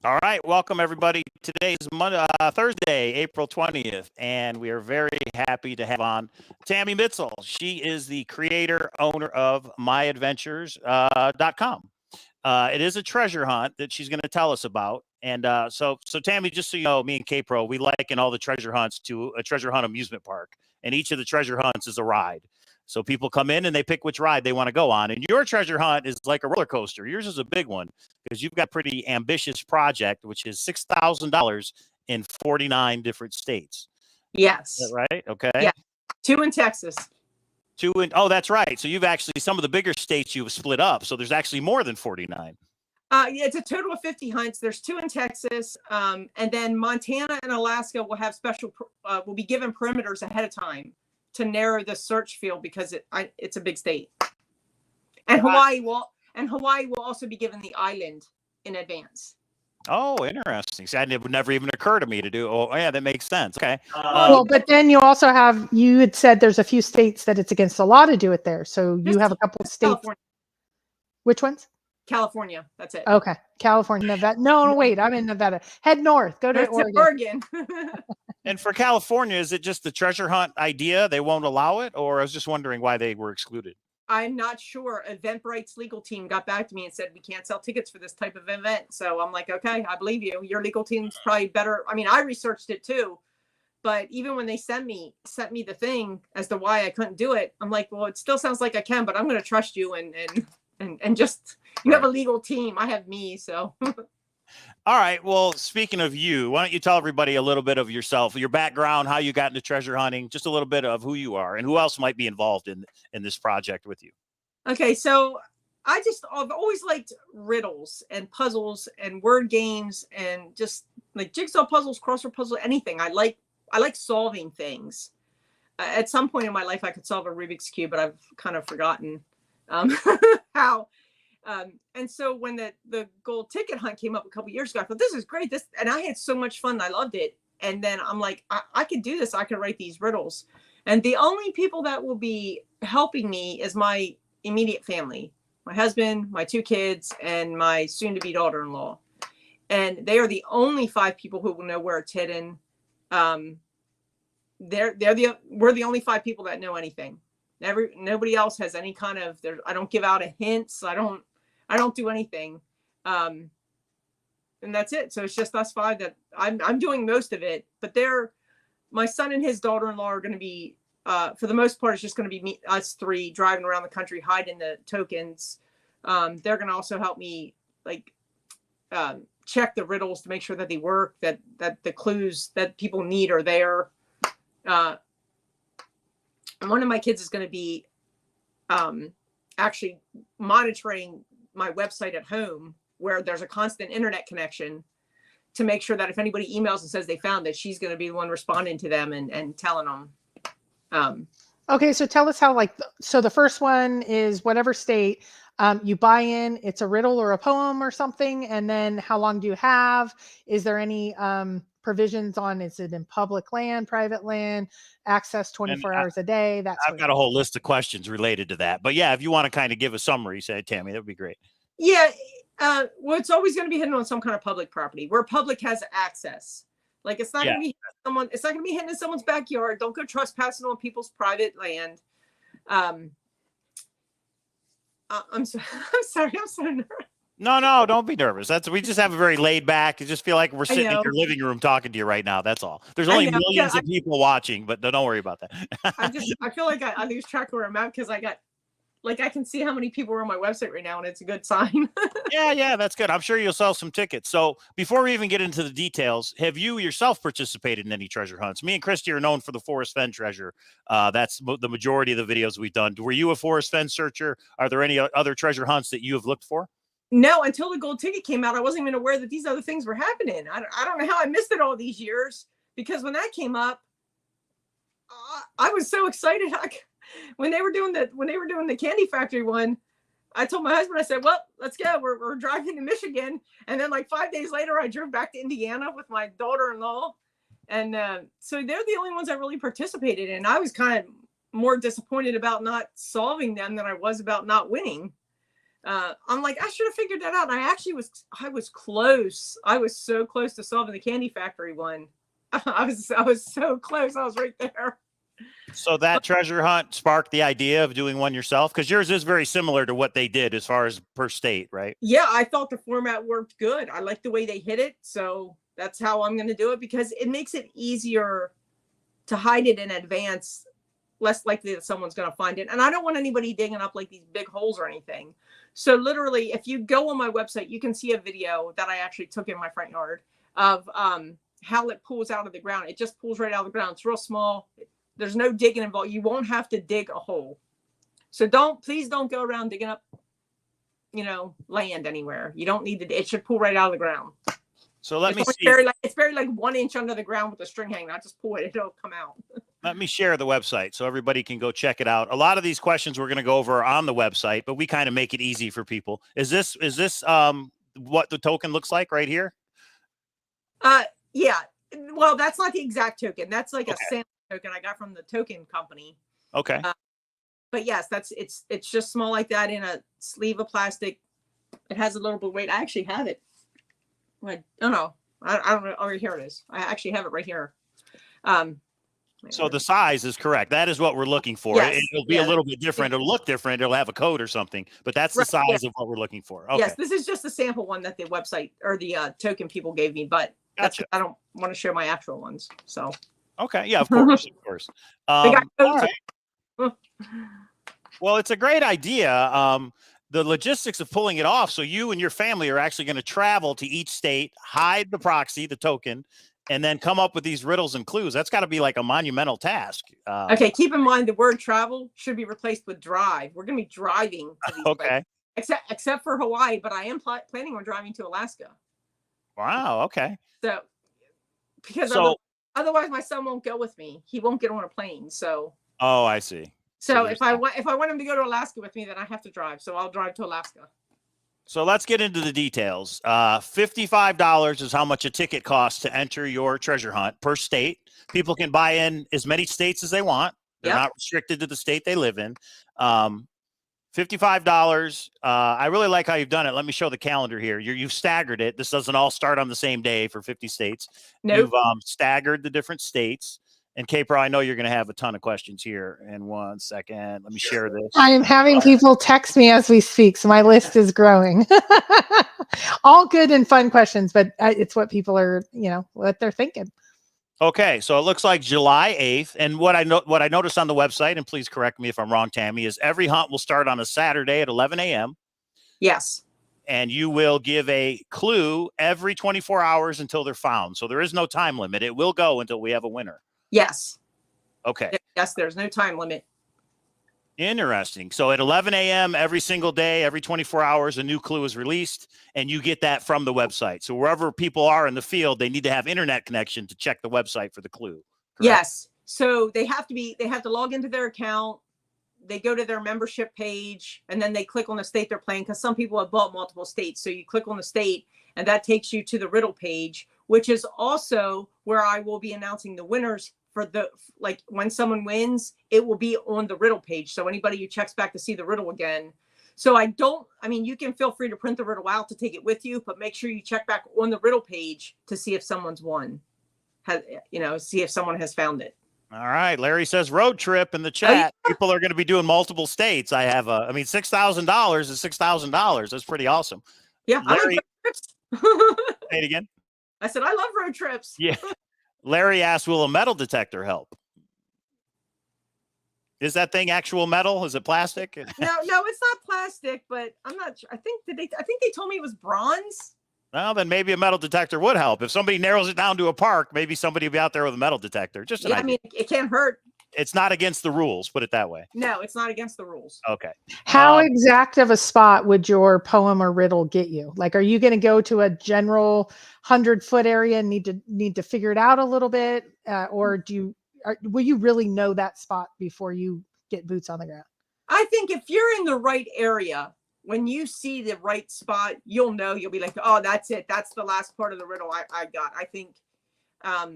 All right, welcome everybody. Today is Thursday, April 20th, and we are very happy to have on Tammy Mitzel. She is the creator, owner of myadventures.com. It is a treasure hunt that she's going to tell us about. And so Tammy, just so you know, me and K-Pro, we liken all the treasure hunts to a treasure hunt amusement park, and each of the treasure hunts is a ride. So people come in and they pick which ride they want to go on. And your treasure hunt is like a roller coaster. Yours is a big one because you've got a pretty ambitious project, which is $6,000 in 49 different states. Yes. Is that right? Okay. Yeah. 2 in Texas. Oh, that's right. So you've actually, some of the bigger states you've split up. So there's actually more than 49. Yeah, it's a total of 50 hunts. There's 2 in Texas. And then Montana and Alaska will have will be given perimeters ahead of time to narrow the search field because it's a big state. And Hawaii will also be given the island in advance. Oh, interesting. See, it would never even occur to me to do. Oh, yeah, that makes sense. Okay. Well, but then you also have, you had said there's a few states that it's against the law to do it there. So you have a couple of states. California. Which ones? California. That's it. Okay. California, Nevada. No, wait, I'm in Nevada. Head north. Go to Oregon. And for California, is it just the treasure hunt idea? They won't allow it? Or I was just wondering why they were excluded. I'm not sure. Eventbrite's legal team got back to me and said, we can't sell tickets for this type of event. So I'm like, okay, I believe you. Your legal team's probably better. I mean, I researched it too, but even when they sent me the thing as to why I couldn't do it, I'm like, well, it still sounds like I can, but I'm going to trust you and just, you have a legal team. I have me. So. All right. Well, speaking of you, why don't you tell everybody a little bit of yourself, your background, how you got into treasure hunting, just a little bit of who you are and who else might be involved in this project with you. Okay. So I've always liked riddles and puzzles and word games and just like jigsaw puzzles, crossword puzzles, anything. I like solving things. At some point in my life, I could solve a Rubik's Cube, but I've kind of forgotten how. And so when the gold ticket hunt came up a couple years ago, I thought this is great. And I had so much fun. I loved it. And then I'm like, I could do this. I could write these riddles. And the only people that will be helping me is my immediate family, my husband, my 2 kids, and my soon to be daughter-in-law. And they are the only 5 people who will know where it's hidden. We're the only 5 people that know anything. Nobody else has any kind of, I don't give out a hints. I don't do anything. And that's it. So it's just us 5 that I'm doing most of it, but my son and his daughter-in-law are going to be, for the most part, it's just going to be us 3 driving around the country, hiding the tokens. They're going to also help me check the riddles to make sure that they work, that the clues that people need are there. And one of my kids is going to be actually monitoring my website at home where there's a constant internet connection to make sure that if anybody emails and says they found it, she's going to be the one responding to them and telling them. Okay. So tell us how, so the first one is whatever state you buy in, it's a riddle or a poem or something. And then how long do you have? Is there any provisions on, is it in public land, private land, access 24 hours a day? I've got a whole list of questions related to that, but yeah, if you want to kind of give a summary, say, Tammy, that would be great. Yeah. Well, it's always going to be hidden on some kind of public property where public has access. Like it's not going to be it's not going to be hidden in someone's backyard. Don't go trespassing on people's private land. I'm sorry. I'm so nervous. No, don't be nervous. We just have a very laid back. You just feel like we're sitting in your living room talking to you right now. That's all. There's only millions of people watching, but don't worry about that. I feel like I lose track of where I'm at because I can see how many people are on my website right now, and it's a good sign. Yeah, that's good. I'm sure you'll sell some tickets. So before we even get into the details, have you yourself participated in any treasure hunts? Me and Christy are known for the Forest Fen treasure. That's the majority of the videos we've done. Were you a Forest Fen searcher? Are there any other treasure hunts that you have looked for? No, until the gold ticket came out, I wasn't even aware that these other things were happening. I don't know how I missed it all these years, because when that came up, I was so excited. When they were doing the candy factory one, I told my husband, I said, well, let's go. We're driving to Michigan. And then 5 days later, I drove back to Indiana with my daughter-in-law. And so they're the only ones I really participated in. I was kind of more disappointed about not solving them than I was about not winning. I'm like, I should have figured that out. And I was close. I was so close to solving the Candy Factory one. I was so close. I was right there. So that treasure hunt sparked the idea of doing one yourself? Because yours is very similar to what they did as far as per state, right? Yeah, I thought the format worked good. I like the way they hit it. So that's how I'm going to do it, because it makes it easier to hide it in advance, less likely that someone's going to find it. And I don't want anybody digging up like these big holes or anything. So literally, if you go on my website, you can see a video that I actually took in my front yard of how it pulls out of the ground. It just pulls right out of the ground. It's real small. There's no digging involved. You won't have to dig a hole. So please don't go around digging up, land anywhere. You don't need to. It should pull right out of the ground. So let me see. It's buried like 1 inch under the ground with a string hanging. I just pull it. It'll come out. Let me share the website so everybody can go check it out. A lot of these questions we're going to go over are on the website, but we kind of make it easy for people. Is this what the token looks like right here? Yeah. Well, that's not the exact token. That's like a sample token I got from the token company. Okay. But yes, it's just small like that in a sleeve of plastic. It has a little bit of weight. I actually have it. I don't know. Oh, here it is. I actually have it right here. So the size is correct. That is what we're looking for. Yes, It'll be a little bit different. It'll look different. It'll have a code or something, but that's the size of what we're looking for. Okay. Yes, this is just the sample one that the website or the token people gave me, but Gotcha. I don't want to share my actual ones. So. Okay. Yeah, of course. Of course. All right. Well, it's a great idea. The logistics of pulling it off. So you and your family are actually going to travel to each state, hide the proxy, the token, and then come up with these riddles and clues. That's got to be like a monumental task. Okay. Keep in mind the word travel should be replaced with drive. We're going to be driving to these places, except for Hawaii, but I am planning on driving to Alaska. Wow. Okay. So, because otherwise my son won't go with me. He won't get on a plane. So. Oh, I see. So if I want him to go to Alaska with me, then I have to drive. So I'll drive to Alaska. So let's get into the details. $55 is how much a ticket costs to enter your treasure hunt per state. People can buy in as many states as they want. They're not restricted to the state they live in. $55. I really like how you've done it. Let me show the calendar here. You've staggered it. This doesn't all start on the same day for 50 states. Nope. You've staggered the different states. And K-Pro, I know you're going to have a ton of questions here. In 1 second, let me share this. I am having people text me as we speak, so my list is growing. All good and fun questions, but it's what people are, what they're thinking. Okay, so it looks like July 8th. And what I noticed on the website, and please correct me if I'm wrong, Tammy, is every hunt will start on a Saturday at 11 a.m. Yes. And you will give a clue every 24 hours until they're found. So there is no time limit. It will go until we have a winner. Yes. Okay. Yes, there's no time limit. Interesting. So at 11 a.m. every single day, every 24 hours, a new clue is released, and you get that from the website. So wherever people are in the field, they need to have internet connection to check the website for the clue. Correct? Yes. So they have to log into their account. They go to their membership page, and then they click on the state they're playing, because some people have bought multiple states. So you click on the state, and that takes you to the riddle page, which is also where I will be announcing the winners for when someone wins, it will be on the riddle page. So anybody who checks back to see the riddle again. So you can feel free to print the riddle out to take it with you, but make sure you check back on the riddle page to see if someone's won, see if someone has found it. All right. Larry says road trip in the chat. People are going to be doing multiple states. $6,000 is $6,000. That's pretty awesome. Yeah. Larry, I like road trips. say it again. I said, I love road trips. Yeah. Larry asked, will a metal detector help? Is that thing actual metal? Is it plastic? No, it's not plastic, but I'm not sure. I think they told me it was bronze. Well, then maybe a metal detector would help. If somebody narrows it down to a park, maybe somebody will be out there with a metal detector. Just an idea. It can't hurt. It's not against the rules, put it that way. No, it's not against the rules. Okay. How exact of a spot would your poem or riddle get you? Like, are you going to go to a general 100-foot area and need to figure it out a little bit, or will you really know that spot before you get boots on the ground? I think if you're in the right area, when you see the right spot, you'll be like, oh, that's it. That's the last part of the riddle I got. I think, I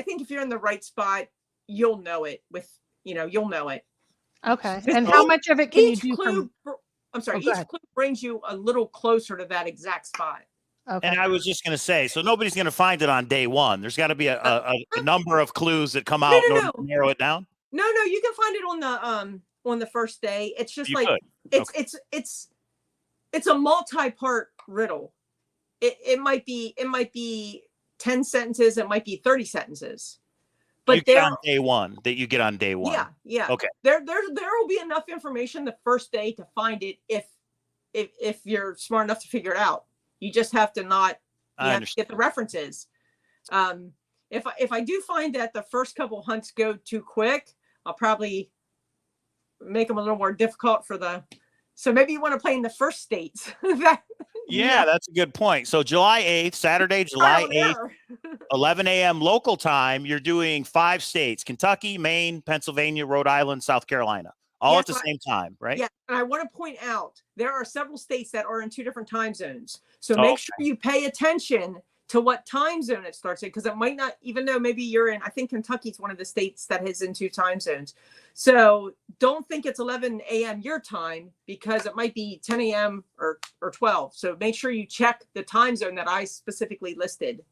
think if you're in the right spot, you'll know it you'll know it. Okay. And how much of it can you Each do clue, from? I'm sorry, Oh, go each ahead. clue brings you a little closer to that exact spot. Okay. And I was just going to say, so nobody's going to find it on day one. There's got to be a number of clues that come out in order to narrow it down. No, you can find it on the first day. It's just You like could. Okay. it's a multi-part riddle. It might be 10 sentences, it might be 30 sentences. But you get on day one that you get on day one. Yeah. Okay. There will be enough information the first day to find it if you're smart enough to figure it out. You just have to have to get the references. If I do find that the first couple hunts go too quick, I'll probably make them a little more difficult so maybe you want to play in the first states. That's a good point. So July 8th, Saturday, July 8th, 11 a.m. local time, you're doing 5 states: Kentucky, Maine, Pennsylvania, Rhode Island, South Carolina, all at the same time, right? Yeah. And I want to point out, there are several states that are in 2 different time zones. So make sure you pay attention to what time zone it starts in, because it might not, even though maybe you're in, I think Kentucky's one of the states that is in 2 time zones. So don't think it's 11 a.m. your time, because it might be 10 a.m. or 12. So make sure you check the time zone that I specifically listed.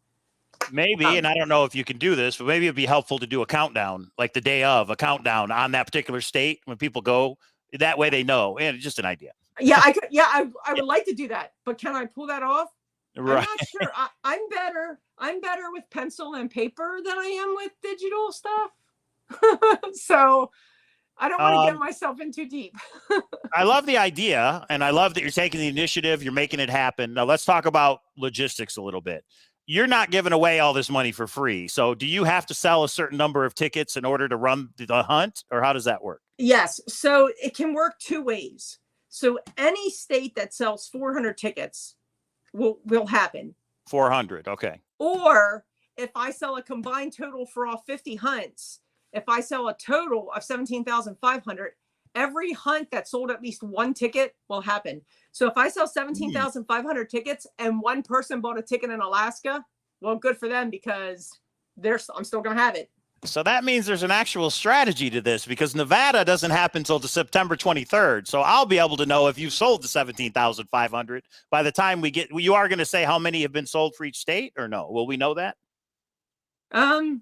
Maybe, and I don't know if you can do this, but maybe it'd be helpful to do a countdown, like the day of, a countdown on that particular state when people go. That way they know. And it's just an idea. Yeah, I could. Yeah, I would like to do that, but can I pull that off? Right. I'm not sure. I'm better with pencil and paper than I am with digital stuff. So I don't want to get myself in too deep. I love the idea, and I love that you're taking the initiative. You're making it happen. Now let's talk about logistics a little bit. You're not giving away all this money for free. So do you have to sell a certain number of tickets in order to run the hunt, or how does that work? Yes. So it can work 2 ways. So any state that sells 400 tickets will happen. 400. Okay. Or if I sell a combined total for all 50 hunts, if I sell a total of 17,500, every hunt that sold at least 1 ticket will happen. So if I sell 17,500 tickets and 1 person bought a ticket in Alaska, well, good for them, because I'm still going to have it. So that means there's an actual strategy to this, because Nevada doesn't happen until September 23rd. So I'll be able to know if you've sold the 17,500 by the time we get. You are going to say how many have been sold for each state, or no? Will we know that? And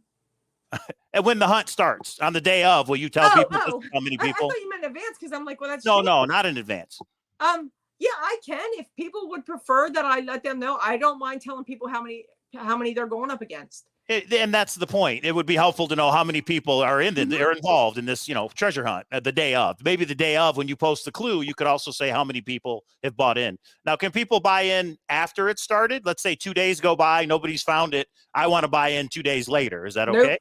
when the hunt starts on the day of, will you tell people how many people? I thought you meant in advance, because I'm like, well, that's no, not in advance. Yeah, I can. If people would prefer that I let them know, I don't mind telling people how many they're going up against. And that's the point. It would be helpful to know how many people are are involved in this, treasure hunt at the day of. Maybe the day of, when you post the clue, you could also say how many people have bought in. Now, can people buy in after it started? Let's say 2 days go by, nobody's found it. I want to buy in 2 days later. Is that okay?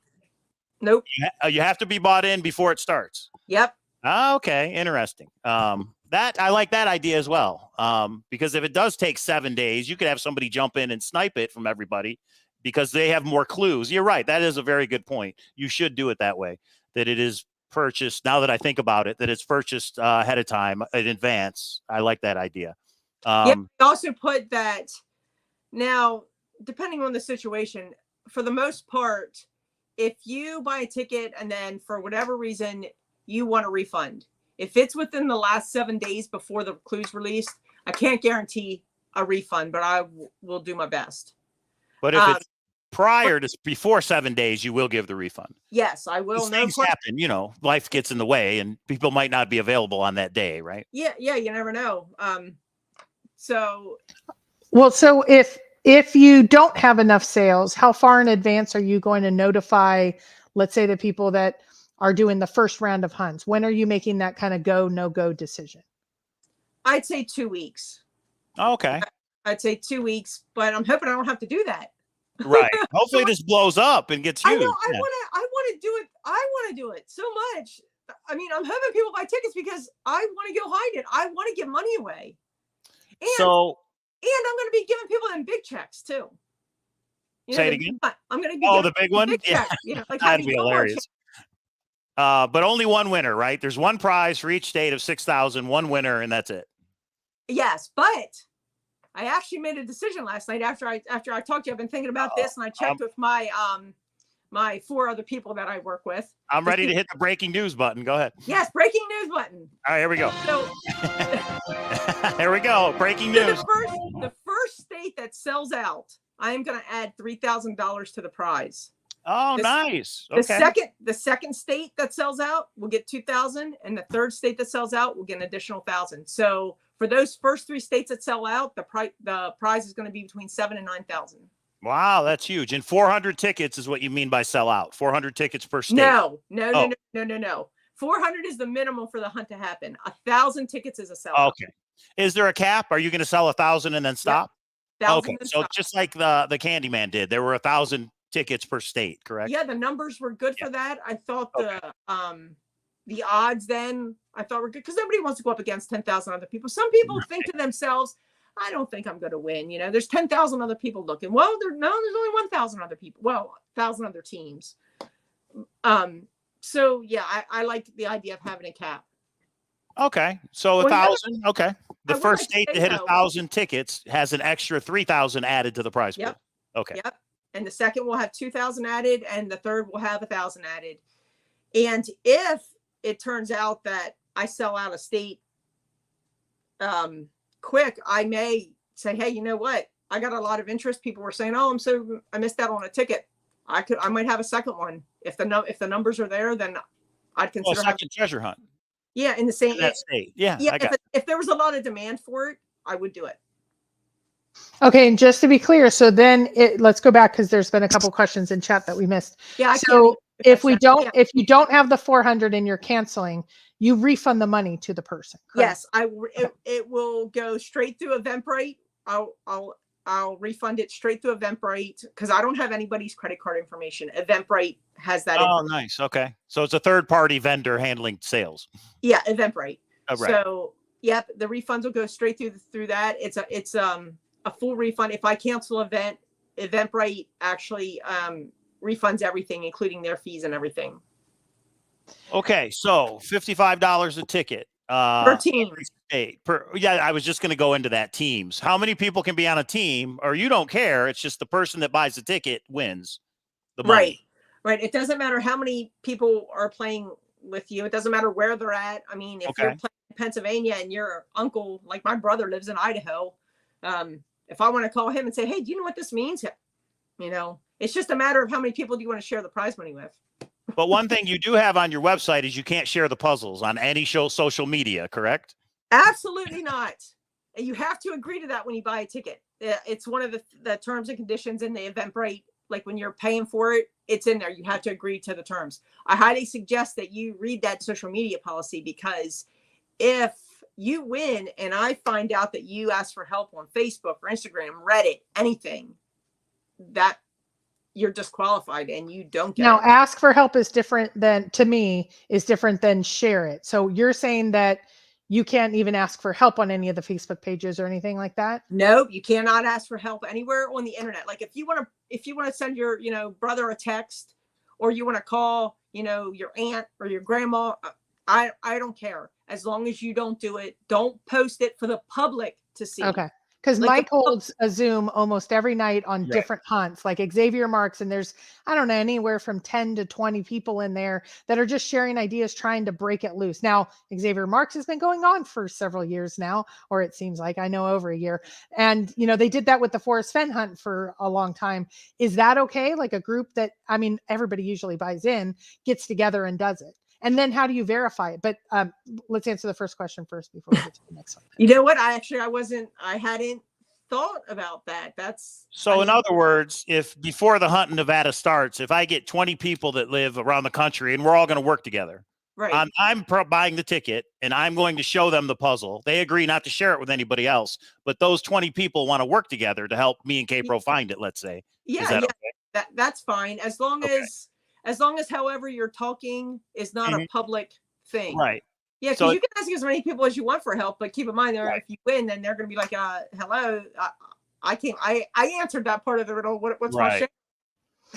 Nope. You have to be bought in before it starts. Yep. Okay. Interesting. That I like that idea as well. Because if it does take 7 days, you could have somebody jump in and snipe it from everybody, because they have more clues. You're right. That is a very good point. You should do it that way, that it is purchased. Now that I think about it, that it's purchased ahead of time in advance. I like that idea. Also put that now, depending on the situation, for the most part, if you buy a ticket and then for whatever reason you want a refund, if it's within the last 7 days before the clue's released, I can't guarantee a refund, but I will do my best. But if it's before 7 days, you will give the refund. Yes, I will. Things happen, life gets in the way, and people might not be available on that day, right? Yeah, you never know. So if you don't have enough sales, how far in advance are you going to notify, let's say, the people that are doing the first round of hunts? When are you making that kind of go, no go decision? I'd say 2 weeks. Okay. I'd say 2 weeks, but I'm hoping I don't have to do that. Right. Hopefully this blows up and gets huge. I want to do it. I want to do it so much. I mean, I'm hoping people buy tickets because I want to go hide it. I want to give money away. And I'm going to be giving people them big checks too. Say it again. I'm going to be the big one. That'd be hilarious. But only one winner, right? There's one prize for each state of 6,000, one winner, and that's it. Yes, but I actually made a decision last night after I talked to you. I've been thinking about this, and I checked with my my 4 other people that I work with. I'm ready to hit the breaking news button. Go ahead. Yes, breaking news button. All right, here we go. So here we go. Breaking so news. the first state that sells out, I am going to add $3,000 to the prize. Oh, nice. Okay. The second state that sells out will get 2,000, and the third state that sells out will get an additional 1,000. So for those first 3 states that sell out, the prize is going to be between 7,000 and 9,000. Wow, that's huge. And 400 tickets is what you mean by sell out. 400 tickets per state. No. 400 is the minimum for the hunt to happen. 1,000 tickets is a sellout. Okay. Is there a cap? Are you going to sell 1,000 and then stop? Yep. Okay. So just like the Candyman did, there were 1,000 tickets per state, correct? Yeah, the numbers were good for that. I thought the odds then I thought were good because nobody wants to go up against 10,000 other people. Some people think to themselves, I don't think I'm going to win. You know, there's 10,000 other people looking. Well, there's only 1,000 other people. Well, 1,000 other teams. So yeah, I like the idea of having a cap. Okay. So 1,000. Okay. The first state to hit 1,000 tickets has an extra 3,000 added to the prize pool. Okay. Yep. And the second will have 2,000 added, and the third will have 1,000 added. And if it turns out that I sell out a state quick, I may say, hey, you know what? I got a lot of interest. People were saying, oh, I missed out on a ticket. I might have a second one. If the numbers are there, then I'd consider second treasure hunt. Yeah, in the same state. Yeah. If there was a lot of demand for it, I would do it. Okay, and just to be clear, so then let's go back because there's been a couple questions in chat that we missed. Yeah. So if you don't have the 400 and you're canceling, you refund the money to the person. Correct? Yes, it will go straight through Eventbrite. I'll refund it straight through Eventbrite because I don't have anybody's credit card information. Eventbrite has that. Oh, nice. Okay, so it's a third-party vendor handling sales. Yeah, Eventbrite. Oh, right. So, yep, the refunds will go straight through that. It's a full refund. If I cancel Eventbrite actually refunds everything, including their fees and everything. Okay, so $55 a ticket per team. I was just going to go into that. Teams. How many people can be on a team? Or you don't care. It's just the person that buys the ticket wins the money. Right. It doesn't matter how many people are playing with you. It doesn't matter where they're at. I mean, if you're playing in Pennsylvania and your uncle, like my brother, lives in Idaho, if I want to call him and say, hey, do you know what this means? You know, it's just a matter of how many people do you want to share the prize money with. But one thing you do have on your website is you can't share the puzzles on any social media, correct? Absolutely not. You have to agree to that when you buy a ticket. It's one of the terms and conditions in the Eventbrite. Like when you're paying for it, it's in there. You have to agree to the terms. I highly suggest that you read that social media policy because if you win and I find out that you asked for help on Facebook or Instagram, Reddit, anything, that you're disqualified and you don't get now it. Ask for help is different than share it. So you're saying that you can't even ask for help on any of the Facebook pages or anything like that? Nope, you cannot ask for help anywhere on the internet. Like if you want to send your brother a text, or you want to call your aunt or your grandma, I don't care, as long as you don't do it. Don't post it for the public to see. Okay. Because Mike holds a Zoom almost every night on different hunts, like Xavier Marks, and there's, I don't know, anywhere from 10 to 20 people in there that are just sharing ideas, trying to break it loose. Now, Xavier Marks has been going on for several years now, or it seems like, I know, over a year. And, they did that with the Forest Fen hunt for a long time. Is that okay? Like a group that, I mean, everybody usually buys in, gets together and does it. And then how do you verify it? But let's answer the first question first before we get to the next one. You know what? I hadn't thought about that. In other words, if before the hunt in Nevada starts, if I get 20 people that live around the country and we're all going to work together, right? I'm buying the ticket and I'm going to show them the puzzle. They agree not to share it with anybody else, but those 20 people want to work together to help me and K-Pro find it, let's say. Yeah, okay? That's fine. As long as however you're talking is not a public thing. Right. Yeah, because you can ask as many people as you want for help, but keep in mind, if you win, then they're going to be like, hello, I answered that part of the riddle. What's my share?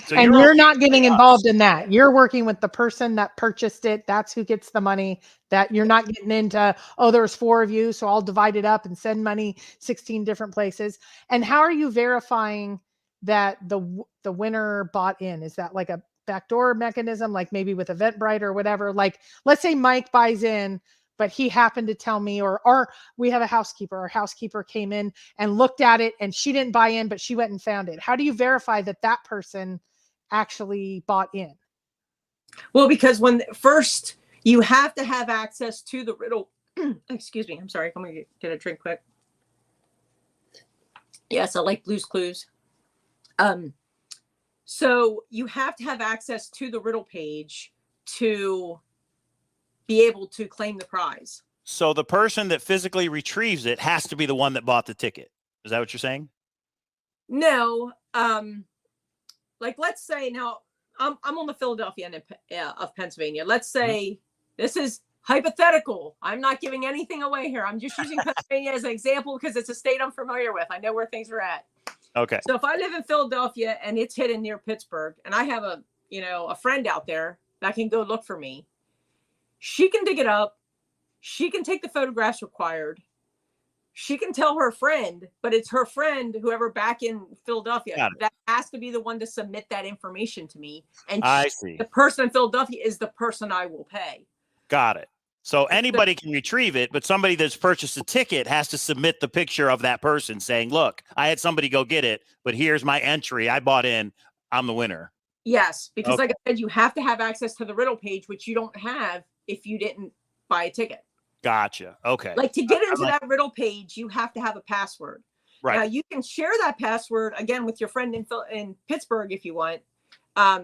So and you're not getting involved in that. You're working with the person that purchased it. That's who gets the money. That you're not getting into, there's 4 of you, so I'll divide it up and send money 16 different places. And how are you verifying that the winner bought in? Is that like backdoor mechanism, like maybe with Eventbrite or whatever. Like, let's say Mike buys in, but he happened to tell me, or we have a housekeeper. Our housekeeper came in and looked at it, and she didn't buy in, but she went and found it. How do you verify that that person actually bought in? Well, because when first you have to have access to the riddle. Excuse me. I'm sorry. I'm going to get a drink quick. Yes, I like Blue's Clues. So you have to have access to the riddle page to be able to claim the prize. So the person that physically retrieves it has to be the one that bought the ticket. Is that what you're saying? No. Like, let's say now I'm on the Philadelphia end of Pennsylvania. Let's say this is hypothetical. I'm not giving anything away here. I'm just using Pennsylvania as an example because it's a state I'm familiar with. I know where things are at. Okay. So if I live in Philadelphia and it's hidden near Pittsburgh, and I have a friend out there that can go look for me, she can dig it up. She can take the photographs required. She can tell her friend, but it's her friend, whoever back in Philadelphia, that has to be the one to submit that information to me. And I see. The person in Philadelphia is the person I will pay. Got it. So anybody can retrieve it, but somebody that's purchased a ticket has to submit the picture of that person saying, look, I had somebody go get it, but here's my entry. I bought in. I'm the winner. Yes, because like I said, you have to have access to the riddle page, which you don't have if you didn't buy a ticket. Gotcha. Okay. Like, to get into that riddle page, you have to have a password. Right. Now, you can share that password, again, with your friend in Pittsburgh if you want.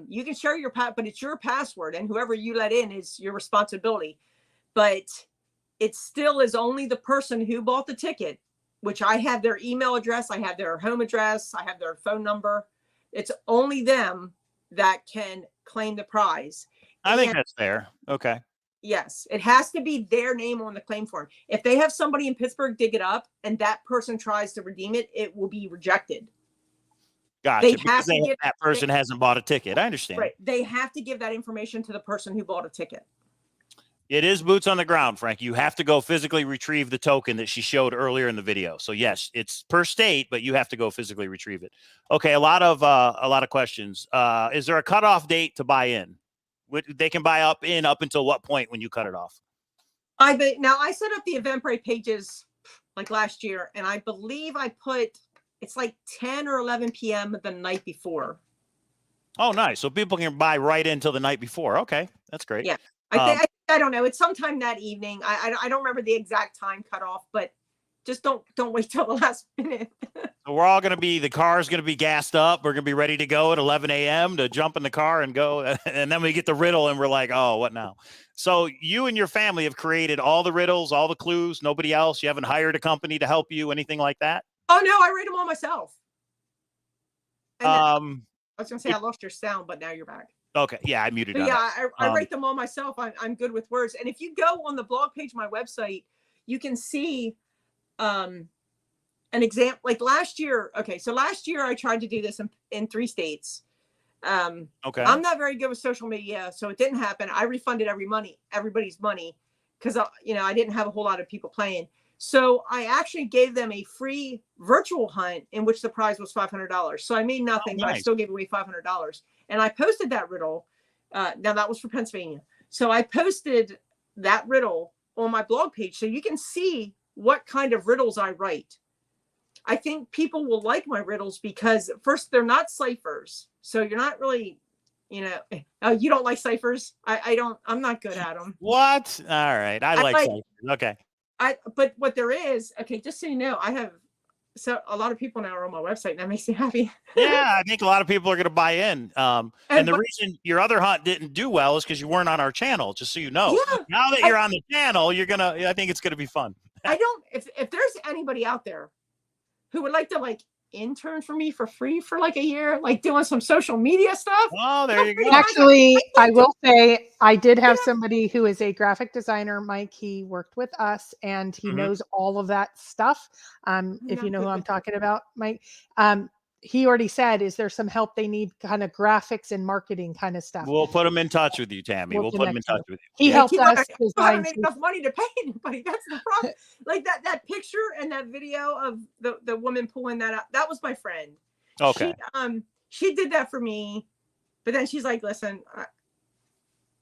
You can share your but it's your password, and whoever you let in is your responsibility. But it still is only the person who bought the ticket, which I have their email address, I have their home address, I have their phone number. It's only them that can claim the prize. I think that's fair. Okay. Yes, it has to be their name on the claim form. If they have somebody in Pittsburgh dig it up and that person tries to redeem it, it will be rejected. Gotcha. Because that person hasn't bought a ticket. I understand. Right. They have to give that information to the person who bought a ticket. It is boots on the ground, Frank. You have to go physically retrieve the token that she showed earlier in the video. So yes, it's per state, but you have to go physically retrieve it. Okay, a lot of questions. Is there a cutoff date to buy in? They can buy up until what point when you cut it off? Now I set up the Eventbrite pages like last year, and I believe I put it's like 10 or 11 p.m. the night before. Oh, nice. So people can buy right until the night before. Okay, that's great. Yeah. I don't know. It's sometime that evening. I don't remember the exact time cutoff, but just don't wait till the last minute. So we're all the car's going to be gassed up. We're going to be ready to go at 11 a.m. to jump in the car and go. And then we get the riddle and we're like, oh, what now? So you and your family have created all the riddles, all the clues, nobody else. You haven't hired a company to help you, anything like that? Oh, no, I read them all myself. And I was going to say, I lost your sound, but now you're back. Okay. Yeah, I muted it. Yeah, I write them all myself. I'm good with words. And if you go on the blog page of my website, you can see an example. Like last year. Okay, so last year I tried to do this in 3 states. Okay. I'm not very good with social media, so it didn't happen. I refunded everybody's money because I didn't have a whole lot of people playing. So I actually gave them a free virtual hunt in which the prize was $500. So I made nothing, but I still gave away $500. And I posted that riddle. Now that was for Pennsylvania. So I posted that riddle on my blog page so you can see what kind of riddles I write. I think people will like my riddles because first, they're not ciphers. So you're not really, you don't like ciphers. I'm not good at them. What? All right. I like ciphers. Okay. But what there is, okay, just so you know, I have a lot of people now are on my website, and that makes me happy. Yeah, I think a lot of people are going to buy in. And the reason your other hunt didn't do well is because you weren't on our channel, just so you know. Yeah, now that you're on the channel, I think it's going to be fun. If there's anybody out there who would like to intern for me for free for a year, doing some social media stuff. Oh, there you go. Actually, I will say I did have somebody who is a graphic designer, Mike. He worked with us and he knows all of that stuff. If you know who I'm talking about, Mike. He already said, is there some help they need, kind of graphics and marketing kind of stuff? We'll put him in touch with you, Tammy. We'll put him in touch with you. He helped us design. I don't make enough money to pay anybody. That's the problem. That picture and that video of the woman pulling that out, that was my friend. Okay. She did that for me. But then she's like, listen,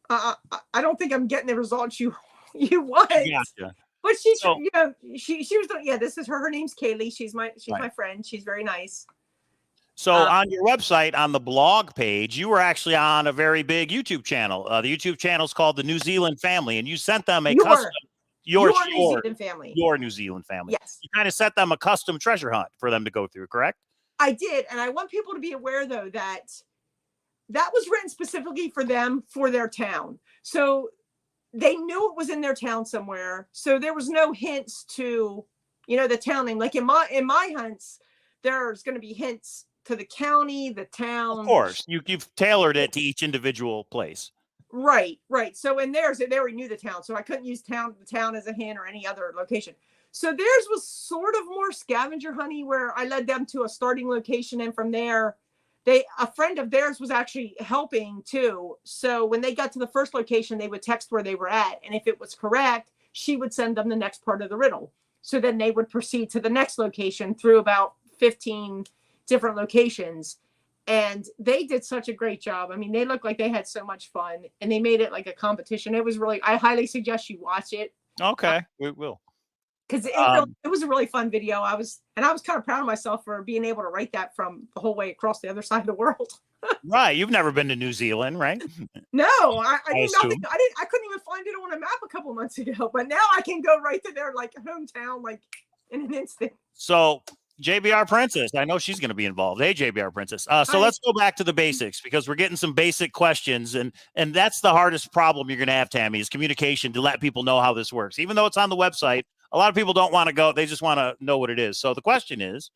I don't think I'm getting the results you want. Gotcha. But she's, So- you know, she was doing, yeah, this is her. Her name's Kaylee. She's my Right. friend. She's very nice. So on your website, on the blog page, you were actually on a very big YouTube channel. The YouTube channel is called the New Zealand Family, and you sent them a custom Your New Zealand family. Your New Zealand family. Yes. You kind of set them a custom treasure hunt for them to go through, correct? I did. And I want people to be aware, though, that was written specifically for them, for their town. So they knew it was in their town somewhere. So there was no hints to, you know, the town name. Like in my hunts, there's going to be hints to the county, the town. Of course. You've tailored it to each individual place. Right. So in theirs, they already knew the town. So I couldn't use the town as a hint or any other location. So theirs was sort of more scavenger hunting, where I led them to a starting location. And from there, a friend of theirs was actually helping too. So when they got to the first location, they would text where they were at. And if it was correct, she would send them the next part of the riddle. So then they would proceed to the next location through about 15 different locations. And they did such a great job. I mean, they looked like they had so much fun, and they made it like a competition. It was really, I highly suggest you watch it. Okay, we will. Because it was a really fun video. I was kind of proud of myself for being able to write that from the whole way across the other side of the world. Right. You've never been to New Zealand, right? No, I knew nothing. assume. I couldn't even find it on a map a couple of months ago, but now I can go right to their like hometown, like in an instant. So JBR Princess, I know she's going to be involved. Hey, JBR Princess. So Hi. let's go back to the basics, because we're getting some basic questions, and that's the hardest problem you're going to have, Tammy, is communication, to let people know how this works. Even though it's on the website, a lot of people don't want to go. They just want to know what it is. So the question is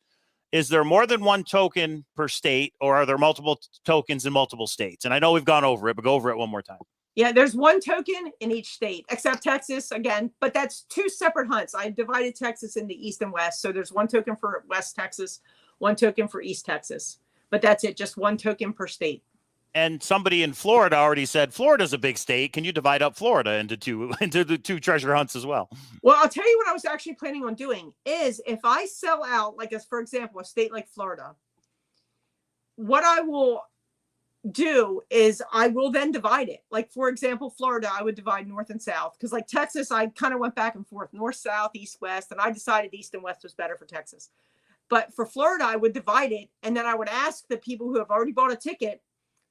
there more than one token per state, or are there multiple tokens in multiple states? And I know we've gone over it, but go over it one more time. Yeah, there's one token in each state, except Texas again, but that's two separate hunts. I divided Texas into East and West. So there's one token for West Texas, one token for East Texas, but that's it. Just one token per state. And somebody in Florida already said Florida's a big state. Can you divide up Florida into the two treasure hunts as well? Well, I'll tell you what I was actually planning on doing is, if I sell out, like, as for example, a state like Florida, what I will do is I will then divide it. Like, for example, Florida, I would divide north and south, because like Texas, I kind of went back and forth, north, south, east, west, and I decided east and west was better for Texas. But for Florida, I would divide it, and then I would ask the people who have already bought a ticket,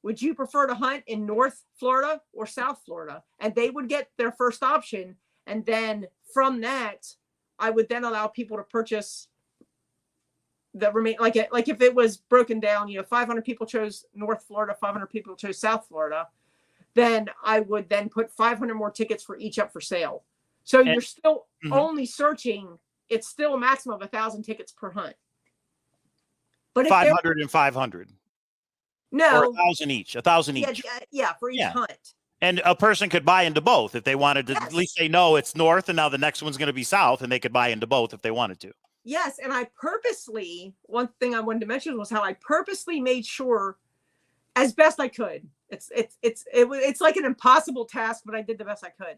would you prefer to hunt in North Florida or South Florida? And they would get their first option. And then from that, I would then allow people to purchase the remain, like if it was broken down, 500 people chose North Florida, 500 people chose South Florida, then I would then put 500 more tickets for each up for sale. So you're still only searching. It's still a maximum of 1,000 tickets per hunt. But if 500 and 500. No, or 1,000 each. 1,000 each. Yeah, for each hunt. And a person could buy into both if they wanted to. Yes. At least they know it's north, and now the next one's going to be south, and they could buy into both if they wanted to. Yes, and I purposely, one thing I wanted to mention was how I purposely made sure, as best I could. It's like an impossible task, but I did the best I could.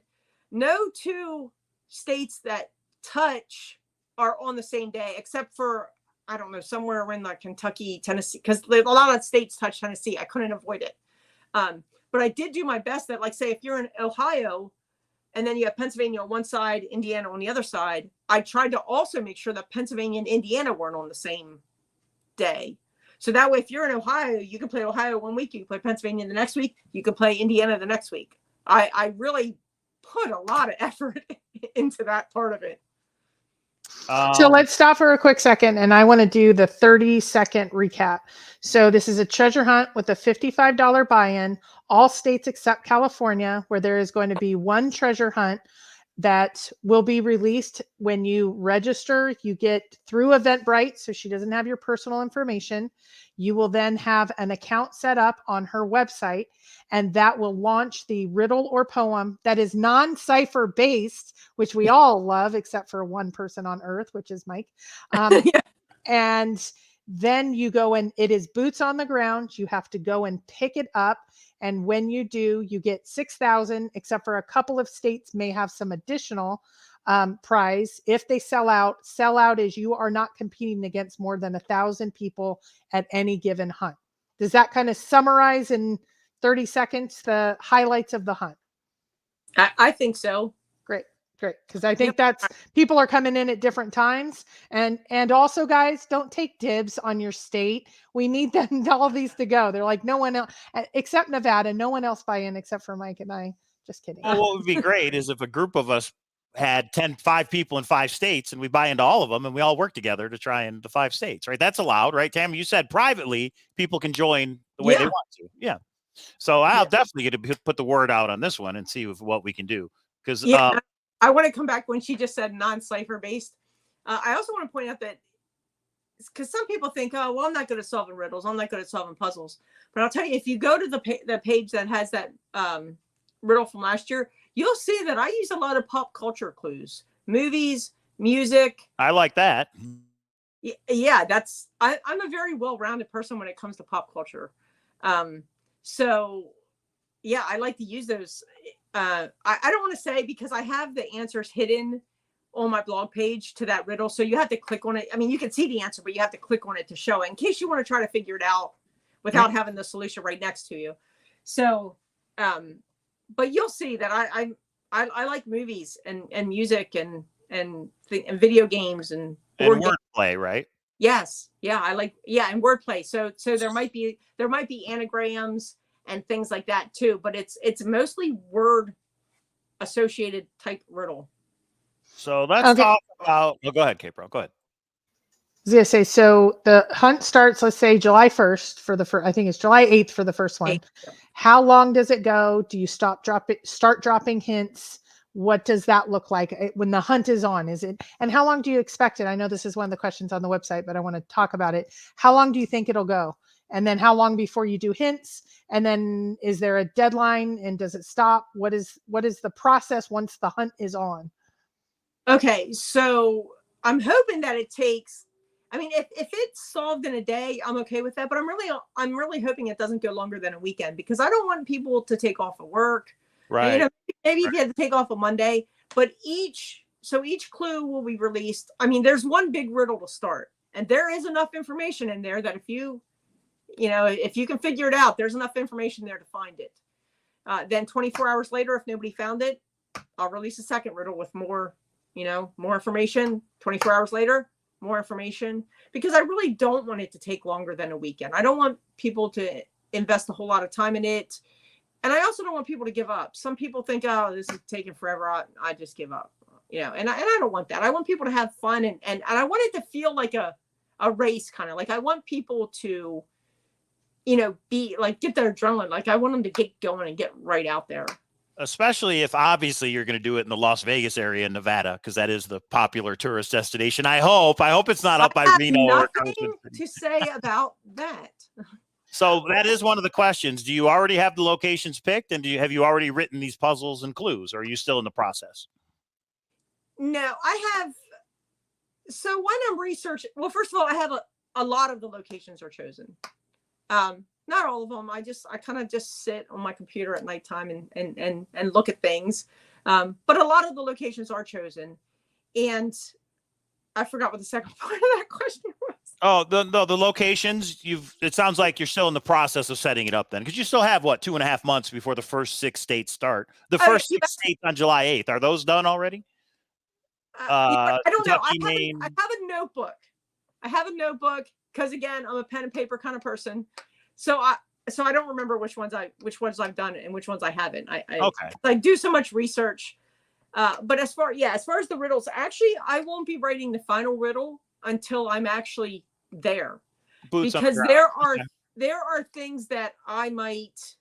No two states that touch are on the same day, except for, I don't know, somewhere in like Kentucky, Tennessee, because a lot of states touch Tennessee. I couldn't avoid it. But I did do my best that, like, say, if you're in Ohio and then you have Pennsylvania on one side, Indiana on the other side, I tried to also make sure that Pennsylvania and Indiana weren't on the same day. So that way, if you're in Ohio, you can play Ohio one week, you can play Pennsylvania the next week, you can play Indiana the next week. I really put a lot of effort into that part of it. So let's stop for a quick second, and I want to do the 30-second recap. So this is a treasure hunt with a $55 buy-in, all states except California, where there is going to be one treasure hunt that will be released when you register. You get through Eventbrite, so she doesn't have your personal information. You will then have an account set up on her website, and that will launch the riddle or poem that is non-cipher based, which we all love, except for one person on earth, which is Mike. Yeah. And then you go, and it is boots on the ground. You have to go and pick it up. And when you do, you get 6,000, except for a couple of states may have some additional prize. If they sell out is you are not competing against more than 1,000 people at any given hunt. Does that kind of summarize in 30 seconds the highlights of the hunt? I think so. Great. Because I think that's, people are coming in at different times. And also, guys, don't take dibs on your state. We need them, all of these to go. They're like, no one else, except Nevada, no one else buy in except for Mike and I. Just kidding. Well, what would be great is if a group of us had 5 people in 5 states and we buy into all of them and we all work together to try in the 5 states, right? That's allowed, right, Tammy? You said privately people can join the way they want to. Yeah. So I'll definitely get to put the word out on this one and see what we can do. Because I want to come back when she just said non-cipher based. I also want to point out that because some people think, oh, well, I'm not good at solving riddles. I'm not good at solving puzzles. But I'll tell you, if you go to the page that has that riddle from last year, you'll see that I use a lot of pop culture clues, movies, music. I like that. Yeah, I'm a very well-rounded person when it comes to pop culture. So yeah, I like to use those. I don't want to say because I have the answers hidden on my blog page to that riddle. So you have to click on it. I mean, you can see the answer, but you have to click on it to show it in case you want to try to figure it out without having the solution right next to you. So, but you'll see that I like movies and music and video games and wordplay, right? Yes. Yeah. I like, and wordplay. So there might be anagrams and things like that too, but it's mostly word associated type riddle. So let's talk about, go ahead, Kate, bro. Go ahead. I was going to say, so the hunt starts, let's say July 1st for the first, I think it's July 8th for the first one. How long does it go? Do you start dropping hints? What does that look like when the hunt is on? And how long do you expect it? I know this is one of the questions on the website, but I want to talk about it. How long do you think it'll go? And then how long before you do hints? And then is there a deadline and does it stop? What is the process once the hunt is on? Okay. So I'm hoping that it takes, I mean, if it's solved in a day, I'm okay with that, but I'm really hoping it doesn't go longer than a weekend because I don't want people to take off of work. Right. And, maybe if you had to take off a Monday, but each clue will be released. I mean, there's one big riddle to start, and there is enough information in there that if you can figure it out, there's enough information there to find it. Then 24 hours later, if nobody found it, I'll release a second riddle with more information. 24 hours later, more information, because I really don't want it to take longer than a weekend. I don't want people to invest a whole lot of time in it. And I also don't want people to give up. Some people think, oh, this is taking forever. I just give up, and I don't want that. I want people to have fun and I want it to feel like a race, kind of like I want people to, be like, get their adrenaline. Like I want them to get going and get right out there. Especially if obviously you're going to do it in the Las Vegas area in Nevada, because that is the popular tourist destination. I hope it's not up by Reno. Nothing to say about that. So that is one of the questions. Do you already have the locations picked, and have you already written these puzzles and clues, or are you still in the process? No, I have. So when I'm researching, well, first of all, I have a lot of the locations are chosen. Not all of them. I kind of just sit on my computer at nighttime and look at things. But a lot of the locations are chosen. And I forgot what the second part of that question was. Oh, the locations, it sounds like you're still in the process of setting it up then, because you still have 2.5 months before the first 6 states start. The first 6 states on July 8th, are those done already? I don't know. I have a notebook because again, I'm a pen and paper kind of person. So I don't remember which ones I've done and which ones I haven't. I do so much research. But as far as the riddles, actually, I won't be writing the final riddle until I'm actually there, because there are things that I might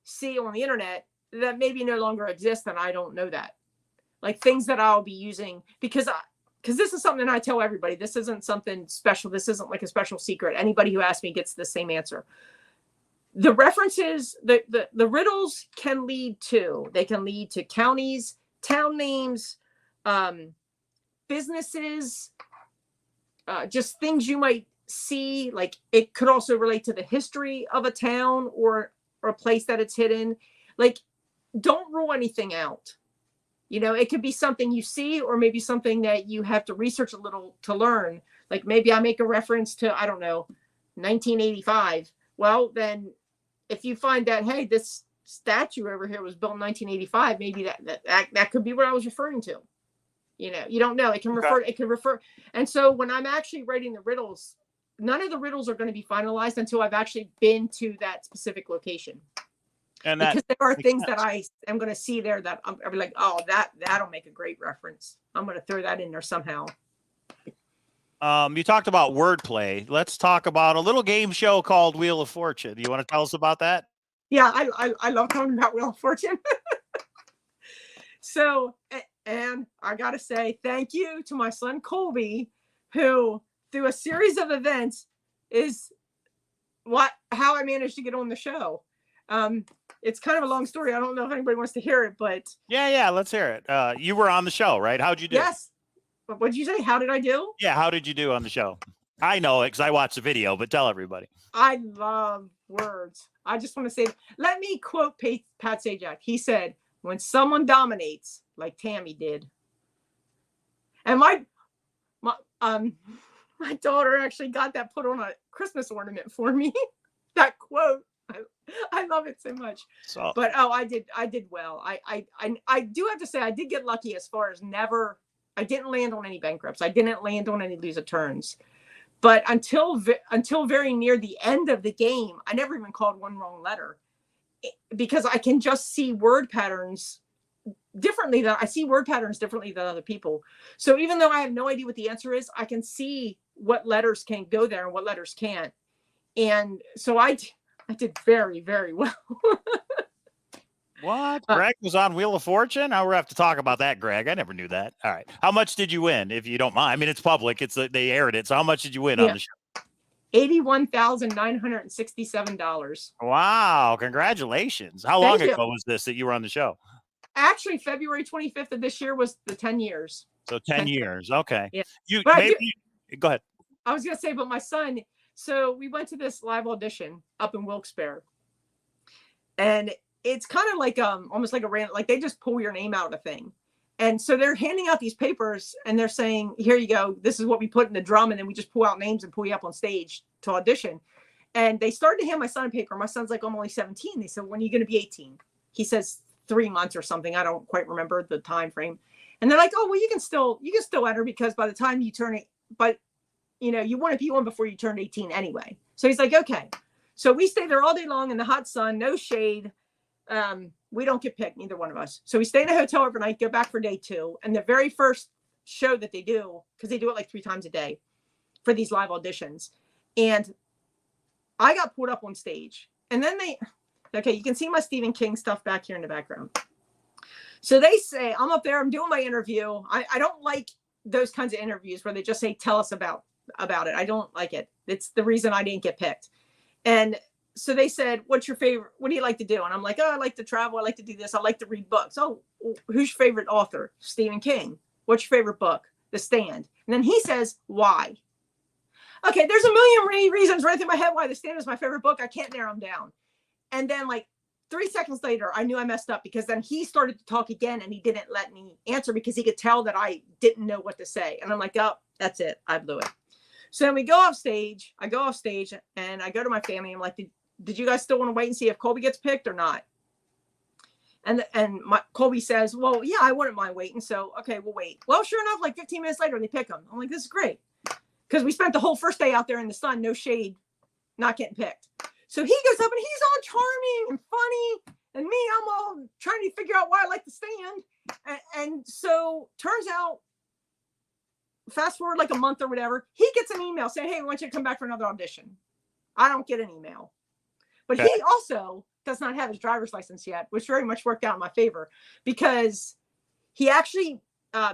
see on the internet that maybe no longer exist, and I don't know that. Like things that I'll be using because this is something I tell everybody. This isn't something special. This isn't like a special secret. Anybody who asks me gets the same answer. The references, the riddles can lead to counties, town names, businesses, just things you might see. Like it could also relate to the history of a town or a place that it's hidden. Like, don't rule anything out. It could be something you see, or maybe something that you have to research a little to learn. Like maybe I make a reference to, I don't know, 1985, Well, then if you find that, hey, this statue over here was built in 1985, maybe that could be what I was referring to. You know, you don't know. It can refer. And so when I'm actually writing the riddles, none of the riddles are going to be finalized until I've actually been to that specific location. And because there are things that I am going to see there that I'll be like, oh, that'll make a great reference. I'm going to throw that in there somehow. You talked about wordplay. Let's talk about a little game show called Wheel of Fortune. You want to tell us about that? Yeah, I love talking about Wheel of Fortune. So, and I got to say thank you to my son, Colby, who through a series of events is how I managed to get on the show. It's kind of a long story. I don't know if anybody wants to hear it, but yeah, let's hear it. You were on the show, right? How'd you do? Yes. What did you say? How did I do? Yeah, how did you do on the show? I know it because I watched the video, but tell everybody. I love words. I just want to say, let me quote Pat Sajak. He said, when someone dominates like Tammy did. And my daughter actually got that put on a Christmas ornament for me. That quote. I love it so much. So, but I did well. I do have to say I did get lucky as far as I didn't land on any bankrupts. I didn't land on any lose of turns. But until very near the end of the game, I never even called one wrong letter because I can just see word patterns differently than other people. So even though I have no idea what the answer is, I can see what letters can go there and what letters can't. And so I did very, very well. What? Greg was on Wheel of Fortune? Now we're going to have to talk about that, Greg. I never knew that. All right. How much did you win, if you don't mind? I mean, it's public. They aired it. So how much did you win on the show? $81,967. Wow. Congratulations. How long ago was this that you were on the show? Actually, February 25th of this year was the 10 years. So 10 years. Okay. Yeah. Go ahead. I was going to say, but my son, so we went to this live audition up in Wilkes-Barre. And it's kind of like almost like a random, like they just pull your name out of a thing. And so they're handing out these papers and they're saying, here you go. This is what we put in the drum. And then we just pull out names and pull you up on stage to audition. And they started to hand my son a paper. My son's like, I'm only 17. They said, when are you going to be 18? He says 3 months or something. I don't quite remember the time frame. And they're like, oh, well, you can still enter because by the time you turn it, but you know, you want to be on before you turn 18 anyway. So he's like, okay. So we stay there all day long in the hot sun, no shade. We don't get picked, neither one of us. So we stay in a hotel overnight, go back for day 2. And the very first show that they do, because they do it like 3 times a day for these live auditions. And I got pulled up on stage. And then you can see my Stephen King stuff back here in the background. So they say, I'm up there, I'm doing my interview. I don't like those kinds of interviews where they just say, tell us about it. I don't like it. It's the reason I didn't get picked. And so they said, what's your favorite? What do you like to do? And I'm like, oh, I like to travel. I like to do this. I like to read books. Oh, who's your favorite author? Stephen King. What's your favorite book? The Stand. And then he says, why? Okay, there's a million reasons right through my head why The Stand is my favorite book. I can't narrow them down. And then like 3 seconds later, I knew I messed up because then he started to talk again and he didn't let me answer because he could tell that I didn't know what to say. And I'm like, oh, that's it. I blew it. So then we go off stage. I go off stage and I go to my family. I'm like, did you guys still want to wait and see if Colby gets picked or not? And Colby says, well, yeah, I wouldn't mind waiting. So, okay, we'll wait. Well, sure enough, like 15 minutes later, they pick him. I'm like, this is great. Because we spent the whole first day out there in the sun, no shade, not getting picked. So he goes up and he's all charming and funny. And me, I'm all trying to figure out why I like The Stand. And so turns out, fast forward like a month or whatever, he gets an email saying, hey, I want you to come back for another audition. I don't get an email. But he also does not have his driver's license yet, which very much worked out in my favor because he actually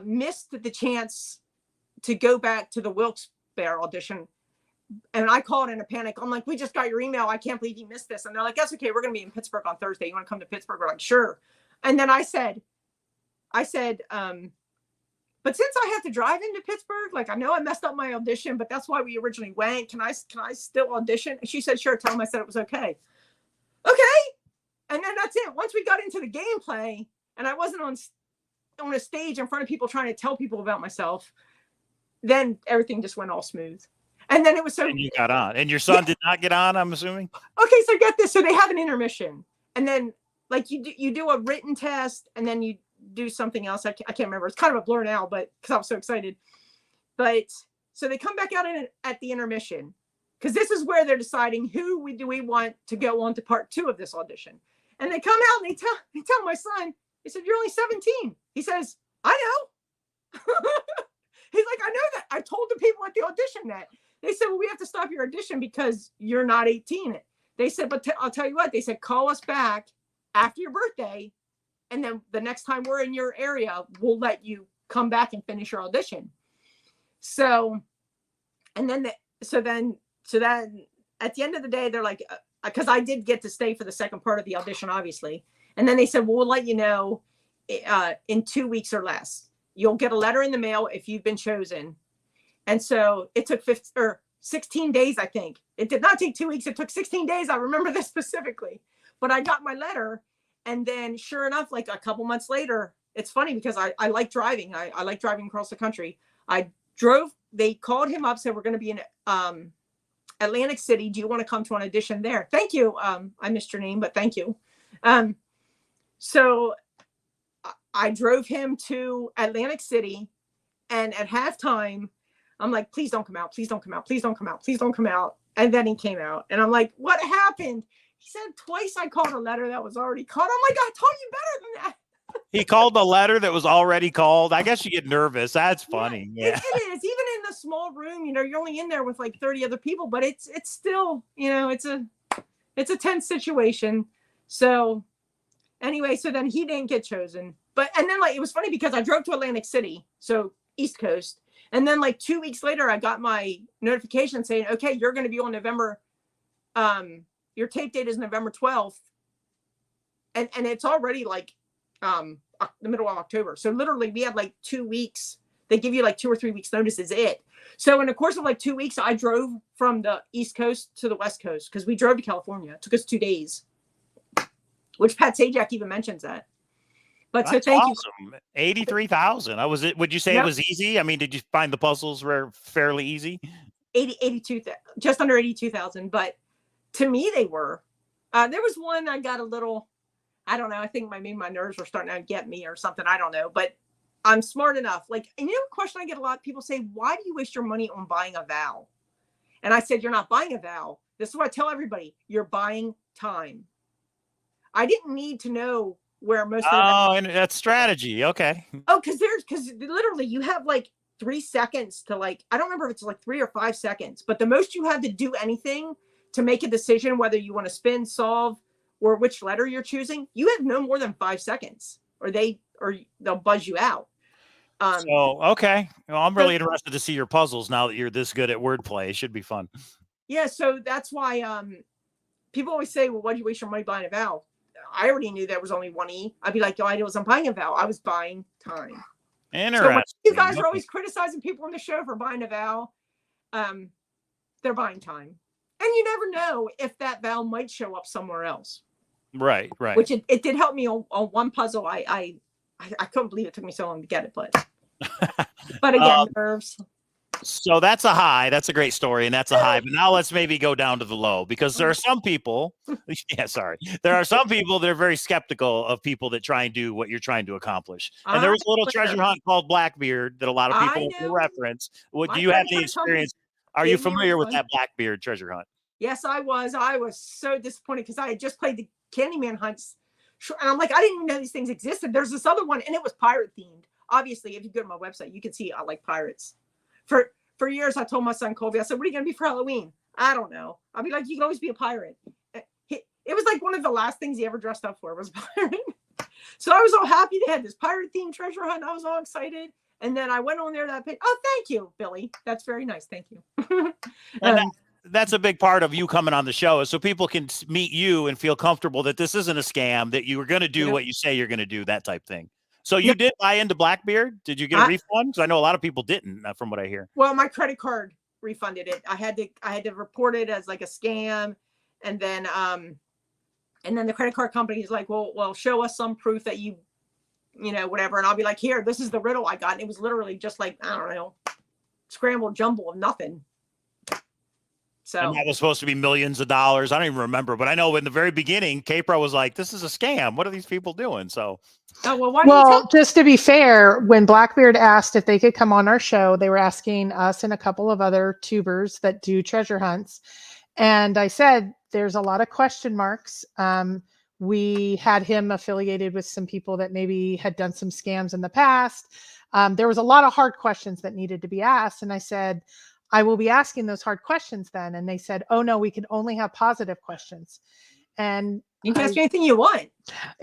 missed the chance to go back to the Wilkes-Barre audition. And I called in a panic. I'm like, we just got your email. I can't believe you missed this. And they're like, that's okay. We're going to be in Pittsburgh on Thursday. You want to come to Pittsburgh? We're like, sure. And then I said, but since I have to drive into Pittsburgh, like I know I messed up my audition, but that's why we originally went. Can I still audition? And she said, sure. Tell him I said it was okay. Okay. And then that's it. Once we got into the gameplay and I wasn't on a stage in front of people trying to tell people about myself, then everything just went all smooth. And then it was so. And you got on, and your son did not get on, I'm assuming. Okay, so get this. So they have an intermission, and then like you do a written test, and then you do something else. I can't remember. It's kind of a blur now, but because I was so excited. But so they come back out at the intermission, because this is where they're deciding who do we want to go on to part 2 of this audition. And they come out and they tell my son, they said, "You're only 17." He says, "I know." He's like, "I know that. I told the people at the audition that." They said, "Well, we have to stop your audition because you're not 18." They said, "But I'll tell you what," they said, "call us back after your birthday. And then the next time we're in your area, we'll let you come back and finish your audition." So, and then, so then at the end of the day, they're like, because I did get to stay for the second part of the audition, obviously. And then they said, "Well, we'll let you know in 2 weeks or less. You'll get a letter in the mail if you've been chosen." And so it took 16 days, I think. It did not take 2 weeks. It took 16 days. I remember this specifically. But I got my letter. And then sure enough, like a couple months later, it's funny because I like driving. I like driving across the country. I drove. They called him up, said, "We're going to be in Atlantic City. Do you want to come to an audition there?" "Thank you." I missed your name, but thank you. So I drove him to Atlantic City. And at halftime, I'm like, "Please don't come out. Please don't come out. Please don't come out. Please don't come out." And then he came out. And I'm like, "What happened?" He said, "Twice I called a letter that was already called." I'm like, "I told you better than that." He called the letter that was already called. I guess you get nervous. That's funny. Yeah. It is. Even in the small room, you're only in there with like 30 other people, but it's still, it's a tense situation. So anyway, so then he didn't get chosen. And then like, it was funny because I drove to Atlantic City, so East Coast. And then like 2 weeks later, I got my notification saying, "Okay, you're going to be on November. Your tape date is November 12th. And it's already like the middle of October. So literally we had like 2 weeks. They give you like 2 or 3 weeks notice is it. So in the course of like 2 weeks, I drove from the East Coast to the West Coast because we drove to California. It took us 2 days, which Pat Sajak even mentions that. But That's so thank awesome. You. 83,000. Would you say it was easy? I mean, did you find the puzzles were fairly easy? 82, just under 82,000. But to me, they were. There was one I got a little, I don't know. I think maybe my nerves were starting to get me or something. I don't know. But I'm smart enough. Like, and a question I get a lot, people say, "Why do you waste your money on buying a vowel?" And I said, "You're not buying a vowel. This is what I tell everybody. You're buying time." I didn't need to know where most of and that's strategy. Okay. Oh, because literally you have like 3 seconds to like, I don't remember if it's like 3 or 5 seconds, but the most you have to do anything to make a decision whether you want to spin, solve, or which letter you're choosing, you have no more than 5 seconds, or they'll buzz you out. Okay. Well, I'm really interested to see your puzzles now that you're this good at wordplay. It should be fun. Yeah, so that's why people always say, "Well, why'd you waste your money buying a vowel?" I already knew there was only one E. I'd be like, "No, I wasn't buying a vowel. I was buying time." Interesting. So you guys are always criticizing people on the show for buying a vowel. They're buying time. And you never know if that vowel might show up somewhere else. Right. Which it did help me on one puzzle. I couldn't believe it took me so long to get it, but again, nerves. So that's a high. That's a great story, and that's a high. But now let's maybe go down to the low, because there are some people. There are some people that are very skeptical of people that try and do what you're trying to accomplish. And there was a little treasure hunt called Blackbeard that a lot of people will reference. Do you have any experience? Are you familiar with that Blackbeard treasure hunt? Yes, I was. I was so disappointed because I had just played the Candyman hunts, and I'm like, I didn't even know these things existed. There's this other one, and it was pirate themed. Obviously, if you go to my website, you can see I like pirates. For years, I told my son Colby, I said, "What are you going to be for Halloween?" "I don't know." I'll be like, "You can always be a pirate." It was like one of the last things he ever dressed up for was a pirate. So I was all happy they had this pirate themed treasure hunt. I was all excited. And then I went on there that page. "Oh, thank you, Billy. That's very nice. Thank you." That's a big part of you coming on the show, is so people can meet you and feel comfortable that this isn't a scam, that you were going to do what you say you're going to do, that type thing. So you did buy into Blackbeard? Did you get a refund? Because I know a lot of people didn't, from what I hear. Well, my credit card refunded it. I had to report it as like a scam, and then the credit card company is like, well, show us some proof that you whatever. And I'll be like, "Here, this is the riddle I got." And it was literally just like, I don't know, scrambled jumble of nothing. And So that was supposed to be millions of dollars. I don't even remember, but I know in the very beginning, K-Pro was like, this is a scam. What are these people doing? So, oh, well, why don't you Well, just to be fair, when Blackbeard asked if they could come on our show, they were asking us and a couple of other tubers that do treasure hunts. And I said, there's a lot of question marks. We had him affiliated with some people that maybe had done some scams in the past. There was a lot of hard questions that needed to be asked. And I said, I will be asking those hard questions then. And they said, oh, no, we can only have positive questions. And you can ask me anything you want.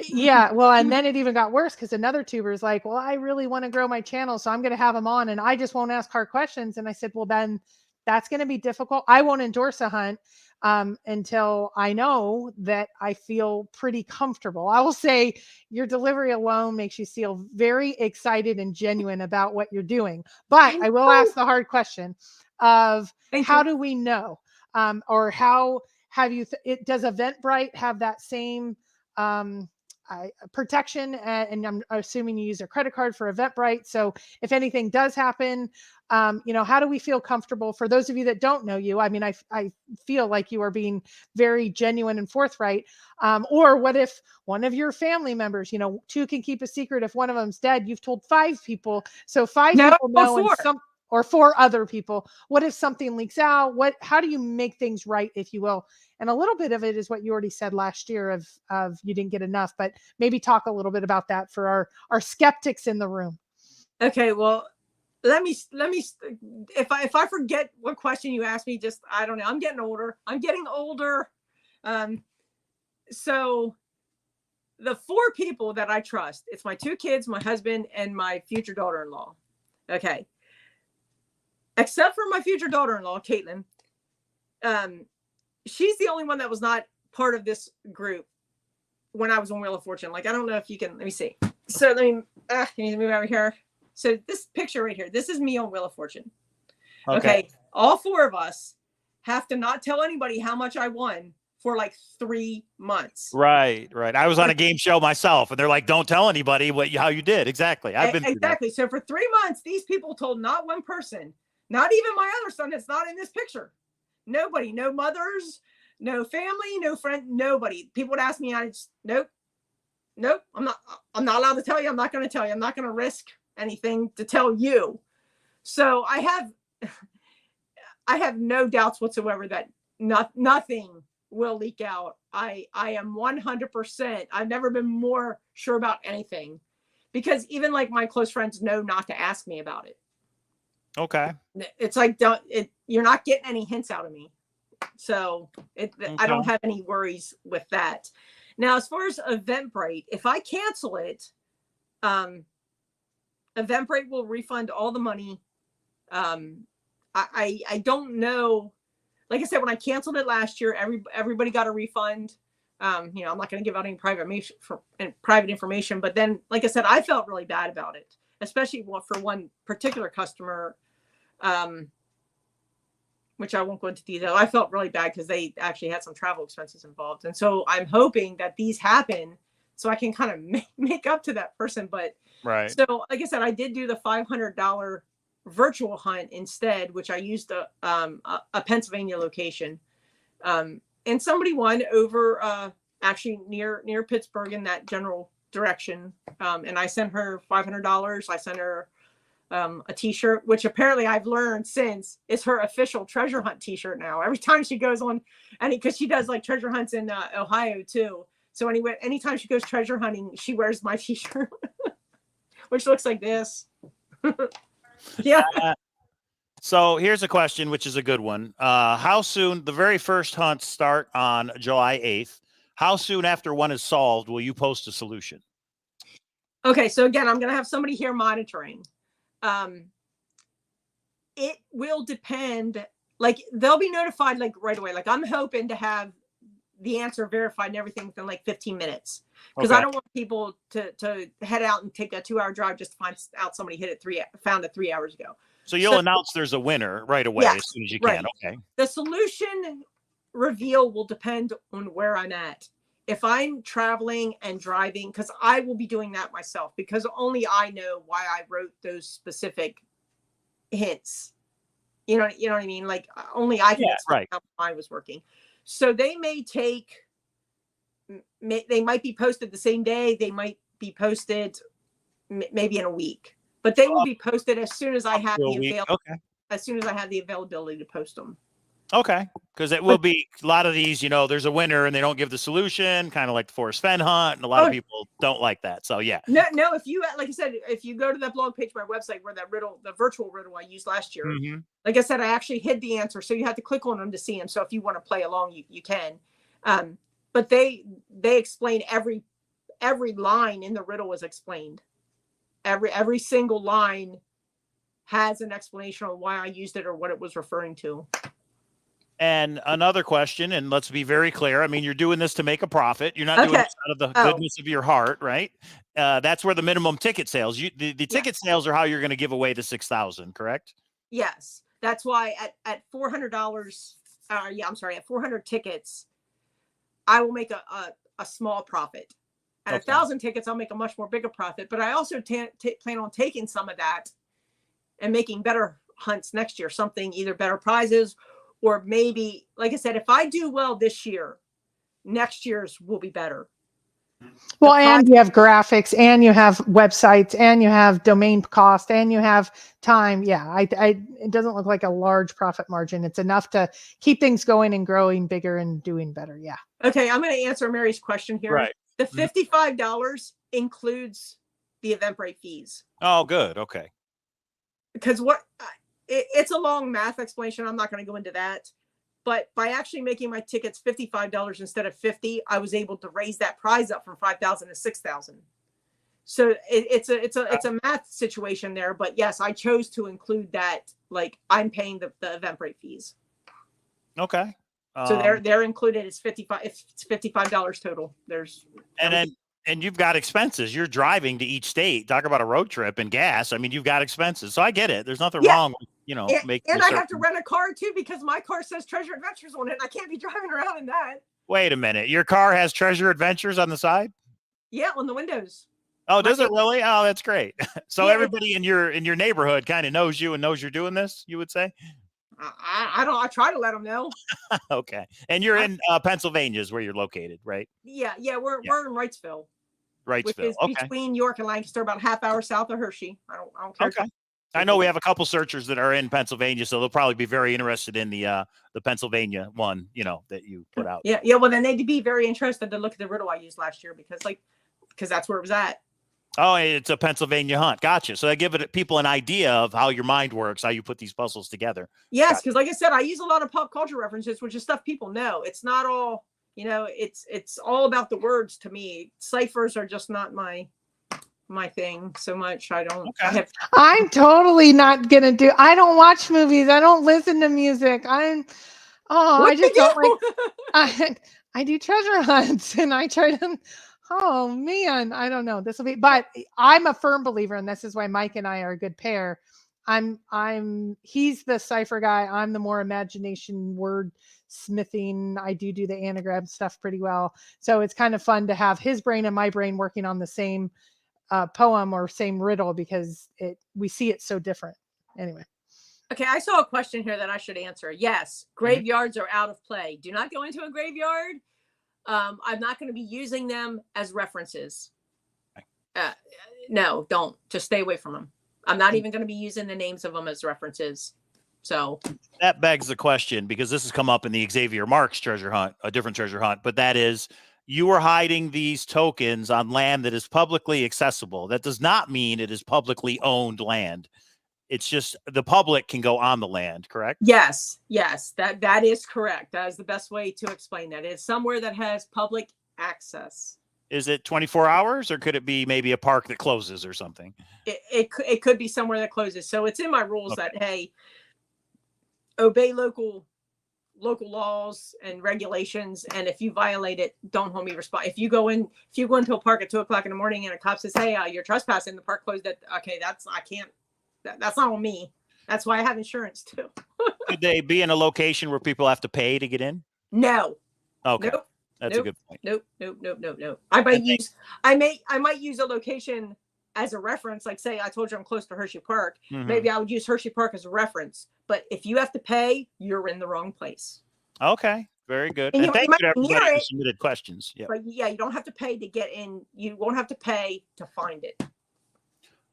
yeah, well, and then it even got worse because another tuber is like, well, I really want to grow my channel, so I'm going to have him on, and I just won't ask hard questions. And I said, well, then that's going to be difficult. I won't endorse a hunt until I know that I feel pretty comfortable. I will say your delivery alone makes you feel very excited and genuine about what you're doing. But I will ask the hard question of how do we know, or how have you? Does Eventbrite have that same protection, and I'm assuming you use a credit card for Eventbrite. So if anything does happen, how do we feel comfortable? For those of you that don't know you, I mean, I feel like you are being very genuine and forthright. Or what if one of your family members, two can keep a secret. If one of them's dead, you've told 5 people, so 5 people know, and some or 4 other people. What if something leaks out? How do you make things right, if you will? And a little bit of it is what you already said last year of you didn't get enough, but maybe talk a little bit about that for our skeptics in the room. Okay, well, let me if I forget what question you asked me, just I don't know. I'm getting older. So the 4 people that I trust, it's my 2 kids, my husband, and my future daughter-in-law. Okay. Except for my future daughter-in-law, Caitlin. She's the only one that was not part of this group when I was on Wheel of Fortune. Like, I don't know if you can, let me see. So let me, I need to move over here. So this picture right here, this is me on Wheel of Fortune. Okay. All 4 of us have to not tell anybody how much I won for like 3 months. Right. I was on a game show myself, and they're like, don't tell anybody how you did. Exactly. I've been exactly. So for 3 months, these people told not one person, not even my other son that's not in this picture. Nobody, no mothers, no family, no friend, nobody. People would ask me, I just, nope. I'm not allowed to tell you. I'm not going to tell you. I'm not going to risk anything to tell you. So I have no doubts whatsoever that nothing will leak out. I am 100%. I've never been more sure about anything, because even like my close friends know not to ask me about it. Okay. It's like, you're not getting any hints out of me. So I don't have any worries with that. Now, as far as Eventbrite, if I cancel it, Eventbrite will refund all the money. I don't know. Like I said, when I canceled it last year, everybody got a refund. I'm not going to give out any private information, but then, like I said, I felt really bad about it, especially for one particular customer, which I won't go into detail. I felt really bad because they actually had some travel expenses involved. And so I'm hoping that these happen so I can kind of make up to that person. But right. So like I said, I did do the $500 virtual hunt instead, which I used a Pennsylvania location. And somebody won over actually near Pittsburgh in that general direction. And I sent her $500. I sent her a t-shirt, which apparently I've learned since is her official treasure hunt t-shirt now. Every time she goes on, and because she does like treasure hunts in Ohio too. So anytime she goes treasure hunting, she wears my t-shirt, which looks like this. Yeah. So here's a question, which is a good one. How soon, the very first hunts start on July 8th. How soon after one is solved will you post a solution? Okay. So again, I'm going to have somebody here monitoring. It will depend, like they'll be notified like right away. Like I'm hoping to have the answer verified and everything within like 15 minutes. Because I don't want people to head out and take a 2-hour drive just to find out somebody found it 3 hours ago. So you'll announce there's a winner right away as soon as you can. Okay. The solution reveal will depend on where I'm at. If I'm traveling and driving, because I will be doing that myself, because only I know why I wrote those specific hints You know what I mean? Like only I can explain right. how mine was working. So they may take, they might be posted the same day. They might be posted maybe in a week, but they will be posted as soon as I have as soon as I have the availability to post them. Okay. Because it will be a lot of these, you know, there's a winner and they don't give the solution, kind of like the Forrest Fenn hunt. And a lot of people don't like that. So yeah. No, if you, like I said, if you go to that blog page, my website, where that riddle, the virtual riddle I used last year, like I said, I actually hid the answer. So you have to click on them to see them. So if you want to play along, you can. But they explain every line in the riddle is explained. Every single line has an explanation on why I used it or what it was referring to. And another question, and let's be very clear. I mean, you're doing this to make a profit. You're not doing this out of the goodness of your heart, right? That's where the minimum ticket sales. The ticket sales are how you're going to give away the 6,000, correct? Yes, that's why at $400. I'm sorry, at 400 tickets, I will make a small profit. At 1,000 tickets, I'll make a much more bigger profit. But I also plan on taking some of that and making better hunts next year. Something, either better prizes, or maybe, like I said, if I do well this year, next year's will be better. Well, and you have graphics, and you have websites, and you have domain cost, and you have time. Yeah, it doesn't look like a large profit margin. It's enough to keep things going and growing bigger and doing better. Yeah. Okay, I'm going to answer Mary's question here. Right. The $55 includes the Eventbrite fees. Oh, good. Okay. Because it's a long math explanation. I'm not going to go into that. But by actually making my tickets $55 instead of $50, I was able to raise that prize up from $5,000 to $6,000. So it's a math situation there. But yes, I chose to include that. Like, I'm paying the Eventbrite fees. Okay. So they're included. It's $55 total. There's and you've got expenses. You're driving to each state. Talk about a road trip and gas. I mean, you've got expenses. So I get it. There's nothing wrong with, and I have to rent a car too, because my car says Treasure Adventures on it, and I can't be driving around in that. Wait a minute. Your car has Treasure Adventures on the side? Yeah, on the windows. Oh, does it really? Oh, that's great. So everybody in your neighborhood kind of knows you and knows you're doing this, you would say? I try to let them know. Okay. And you're in Pennsylvania is where you're located, right? Yeah. We're in Wrightsville. Which is between York and Lancaster, about a half hour south of Hershey. I don't care. Okay. I know we have a couple searchers that are in Pennsylvania, so they'll probably be very interested in the Pennsylvania one, that you put out. Yeah. Well, then they'd be very interested to look at the riddle I used last year, because that's where it was at. Oh, it's a Pennsylvania hunt. Gotcha. So I give people an idea of how your mind works, how you put these puzzles together. Yes, because like I said, I use a lot of pop culture references, which is stuff people know. It's not all, it's all about the words to me. Ciphers are just not my thing so much. I don't. Okay. I'm totally not gonna do. I don't watch movies. I don't listen to music. I just don't like. I do treasure hunts, and I try to. Oh man, I don't know. This will be, but I'm a firm believer, and this is why Mike and I are a good pair. He's the cipher guy. I'm the more imagination, word smithing. I do the anagram stuff pretty well. So it's kind of fun to have his brain and my brain working on the same poem or same riddle, because we see it so different. Anyway. Okay, I saw a question here that I should answer. Yes, graveyards are out of play. Do not go into a graveyard. I'm not going to be using them as references. No, don't. Just stay away from them. I'm not even going to be using the names of them as references. So that begs the question, because this has come up in the Xavier Marks treasure hunt, a different treasure hunt, but that is, you are hiding these tokens on land that is publicly accessible. That does not mean it is publicly owned land. It's just the public can go on the land, correct? Yes, that is correct. That is the best way to explain that. It's somewhere that has public access. Is it 24 hours, or could it be maybe a park that closes or something? It could be somewhere that closes. So it's in my rules that, hey, obey local laws and regulations, and if you violate it, don't hold me responsible. If you go into a park at 2:00 in the morning and a cop says, hey, you're trespassing, the park closed, that's not on me. That's why I have insurance too. Could they be in a location where people have to pay to get in? No. Okay. Nope. That's a good point. Nope. I might use a location as a reference, like say I told you I'm close to Hershey Park, Mm-hmm. maybe I would use Hershey Park as a reference. But if you have to pay, you're in the wrong place. Okay, very good. And And thank you you to might be everybody near who it, submitted questions. Yeah. but yeah, you don't have to pay to get in. You won't have to pay to find it.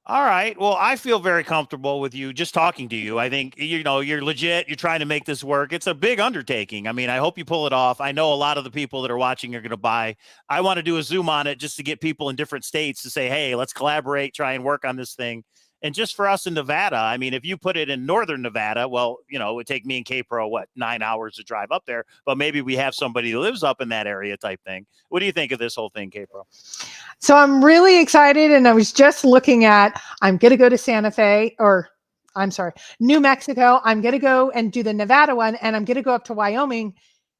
All right. Well, I feel very comfortable with you just talking to you. I think, you know, you're legit. You're trying to make this work. It's a big undertaking. I mean, I hope you pull it off. I know a lot of the people that are watching are going to buy. I want to do a Zoom on it just to get people in different states to say, hey, let's collaborate, try and work on this thing. And just for us in Nevada, I mean, if you put it in northern Nevada, well, you know, it would take me and K-Pro, 9 hours to drive up there. But maybe we have somebody who lives up in that area type thing. What do you think of this whole thing, K-Pro? So I'm really excited. And I was just looking at, I'm going to go to Santa Fe, or I'm sorry, New Mexico. I'm going to go and do the Nevada one, and I'm going to go up to Wyoming.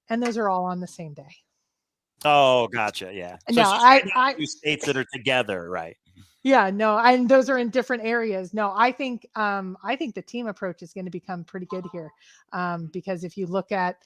And those are all on the same day. Oh, gotcha. Yeah. So No, two states that are together, right? Yeah, no, and those are in different areas. No, I think the team approach is going to become pretty good here, because if you look at,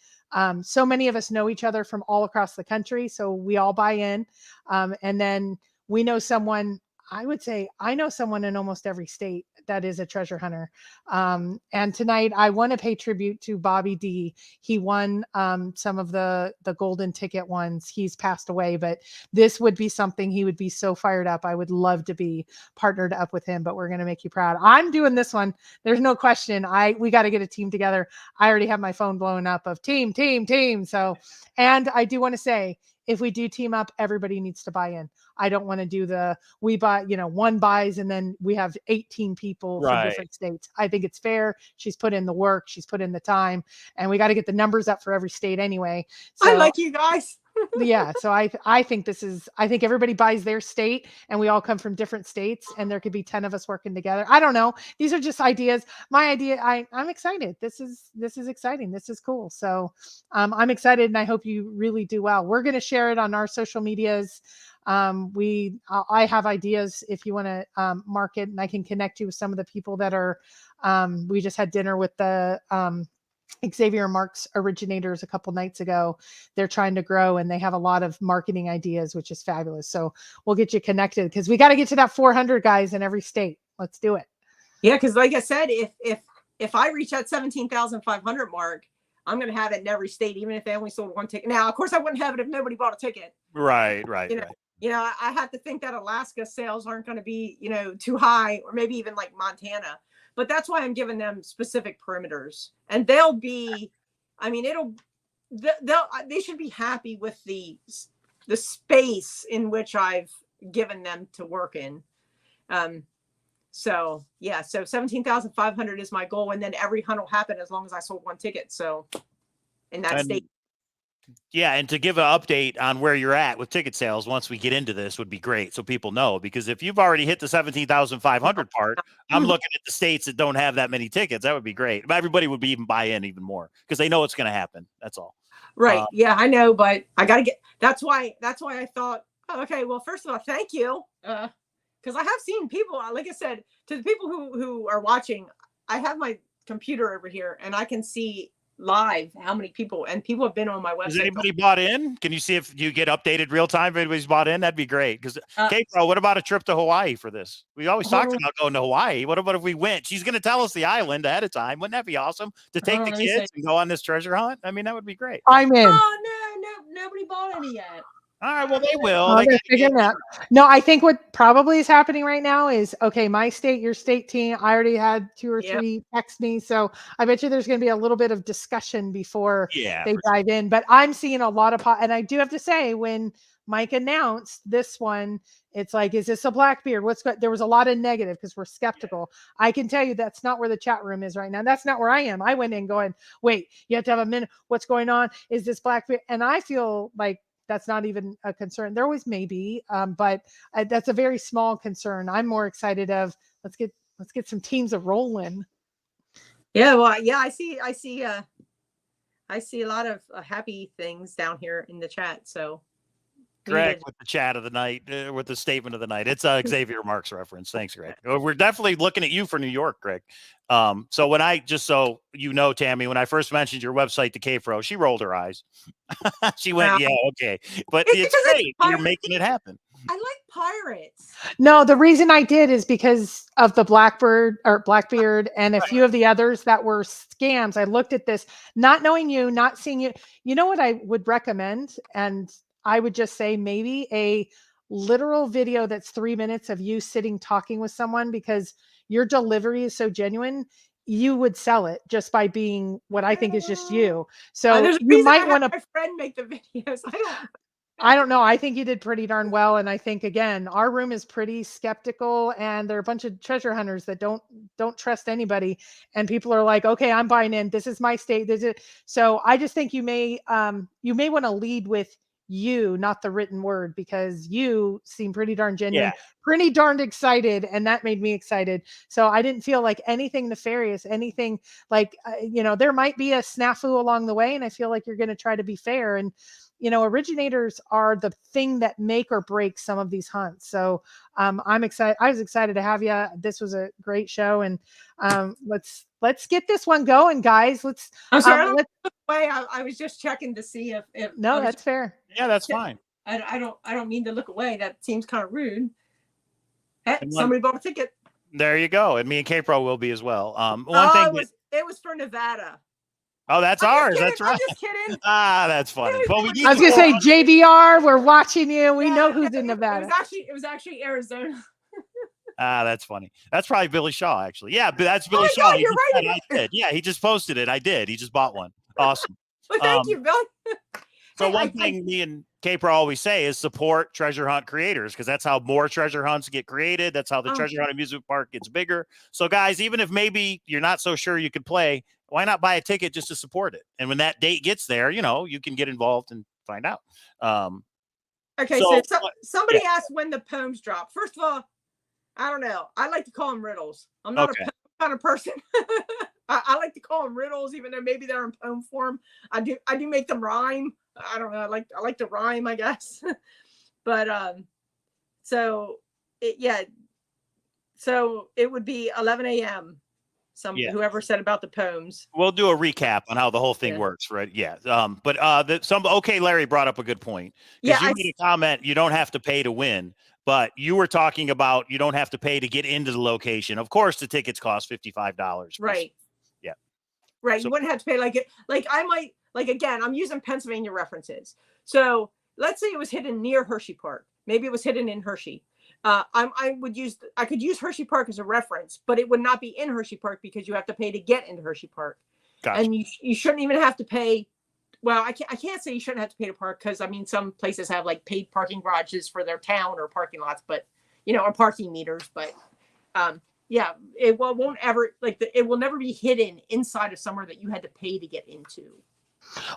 so many of us know each other from all across the country, so we all buy in, and then we know someone. I would say I know someone in almost every state that is a treasure hunter. And tonight I want to pay tribute to Bobby D. He won some of the golden ticket ones. He's passed away, but this would be something he would be so fired up. I would love to be partnered up with him, but we're going to make you proud. I'm doing this one. There's no question. We got to get a team together. I already have my phone blowing up of team. So, and I do want to say, if we do team up, everybody needs to buy in. I don't want to do we buy, one buys and then we have 18 people from different states. I think it's fair. She's put in the work. She's put in the time, and we got to get the numbers up for every state anyway. So, I like you guys. yeah. So I think I think everybody buys their state, and we all come from different states, and there could be 10 of us working together. I don't know. These are just ideas. My idea. I'm excited. This is exciting. This is cool. So I'm excited, and I hope you really do well. We're going to share it on our social medias. I have ideas if you want to market, and I can connect you with some of the people that are, we just had dinner with the Xavier Marks originators a couple nights ago. They're trying to grow, and they have a lot of marketing ideas, which is fabulous. So we'll get you connected, because we got to get to that 400 guys in every state. Let's do it. Yeah. Cause like I said, if I reach that 17,500 mark, I'm going to have it in every state, even if they only sold one ticket. Now, of course I wouldn't have it if nobody bought a ticket. Right. I have to think that Alaska sales aren't going to be, too high, or maybe even like Montana. But that's why I'm giving them specific perimeters, and they'll be, I mean, they should be happy with the space in which I've given them to work in. So 17,500 is my goal. And then every hunt will happen as long as I sold one ticket. So in that state. Yeah, and to give an update on where you're at with ticket sales once we get into this would be great, so people know. Because if you've already hit the 17,500 part, I'm looking at the states that don't have that many tickets. That would be great. Everybody would be even buy in even more, because they know it's going to happen. That's all. Right. Yeah, I know, but I got to get. That's why I thought, oh, okay, well, first of all, thank you, because I have seen people. Like I said, to the people who are watching, I have my computer over here, and I can see live how many people have been on my website. Has anybody bought in? Can you see if you get updated real time if anybody's bought in? That'd be great. Because K-Pro, what about a trip to Hawaii for this? We always talked about going to Hawaii. What about if we went? She's going to tell us the island ahead of time. Wouldn't that be awesome to take the kids and go on this treasure hunt? I mean, that would be great. I'm in. Oh no, nobody bought any yet. All right, well, they will. No, I think what probably is happening right now is, okay, my state, your state team, I already had 2 or 3 text me. So I bet you there's going to be a little bit of discussion before they dive in. But I'm seeing a lot of, and I do have to say, when Mike announced this one, it's like, is this a Blackbeard? There was a lot of negative because we're skeptical. Yeah. I can tell you that's not where the chat room is right now. That's not where I am. I went in going, wait, you have to have a minute. What's going on? Is this Blackbeard? And I feel like that's not even a concern. There always may be, but that's a very small concern. I'm more excited of let's get some teams a rolling. Yeah, well, yeah, I see a lot of happy things down here in the chat. So, Greg, with the chat of the night, with the statement of the night, it's Xavier Marks reference. Thanks, Greg. We're definitely looking at you for New York, Greg. So when so you know, Tammy, when I first mentioned your website to K-Pro, she rolled her eyes. She went, yeah, okay. But it's great. You're making it happen. I like pirates. No, the reason I did is because of the Blackbeard and a few of the others that were scams. I looked at this, not knowing you, not seeing you. You know what I would recommend? And I would just say maybe a literal video that's 3 minutes of you sitting talking with someone, because your delivery is so genuine. You would sell it just by being what I think is just you. So There's a you reason might I want have to. my friend make the videos. I don't know. I think you did pretty darn well. And I think, again, our room is pretty skeptical, and there are a bunch of treasure hunters that don't trust anybody. And people are like, okay, I'm buying in. This is my state. This is. So I just think you may want to lead with you, not the written word, because you seem pretty darn genuine, pretty darn excited. And that made me excited. So I didn't feel like anything nefarious, anything like, there might be a snafu along the way. And I feel like you're going to try to be fair. And, originators are the thing that make or break some of these hunts. So I'm excited. I was excited to have you. This was a great show, and let's get this one going, guys. I'm sorry. I was just checking to see if no, that's fair. Yeah, that's fine. I don't mean to look away. That seems kind of rude. Hey, somebody bought a ticket. There you go, and me and K-Pro will be as well. It was for Nevada. Oh, that's ours. That's right. I'm just kidding. That's funny. Well, I was gonna say JVR. We're watching you. We know who's in Nevada. It was actually Arizona. That's funny. That's probably Billy Shaw, actually. Yeah, but that's Billy Shaw. God, you're right. I did. Yeah, he just posted it. I did. He just bought one. Awesome. Well, thank you, Bill. So one thing me and K-Pro always say is support treasure hunt creators, because that's how more treasure hunts get created. That's how the treasure hunt amusement park gets bigger. So guys, even if maybe you're not so sure you could play, why not buy a ticket just to support it? And when that date gets there, you can get involved and find out. Okay, so somebody asked when the poems drop. First of all, I don't know. I like to call them riddles. I'm not a poem kind of person. I like to call them riddles, even though maybe they're in poem form. I do make them rhyme. I don't know. I like to rhyme, I guess. But so it would be 11 a.m. Whoever said about the poems. We'll do a recap on how the whole thing works, right? Yeah. Larry brought up a good point. Because you made a comment, you don't have to pay to win. But you were talking about you don't have to pay to get into the location. Of course, the tickets cost $55. Right. Yeah. Right. So, you wouldn't have to pay again, I'm using Pennsylvania references. So let's say it was hidden near Hershey Park. Maybe it was hidden in Hershey. I could use Hershey Park as a reference, but it would not be in Hershey Park because you have to pay to get into Hershey Park. Gotcha. And you shouldn't even have to pay. Well, I can't say you shouldn't have to pay to park, because some places have like paid parking garages for their town or parking lots, but or parking meters. But it won't ever it will never be hidden inside of somewhere that you had to pay to get into.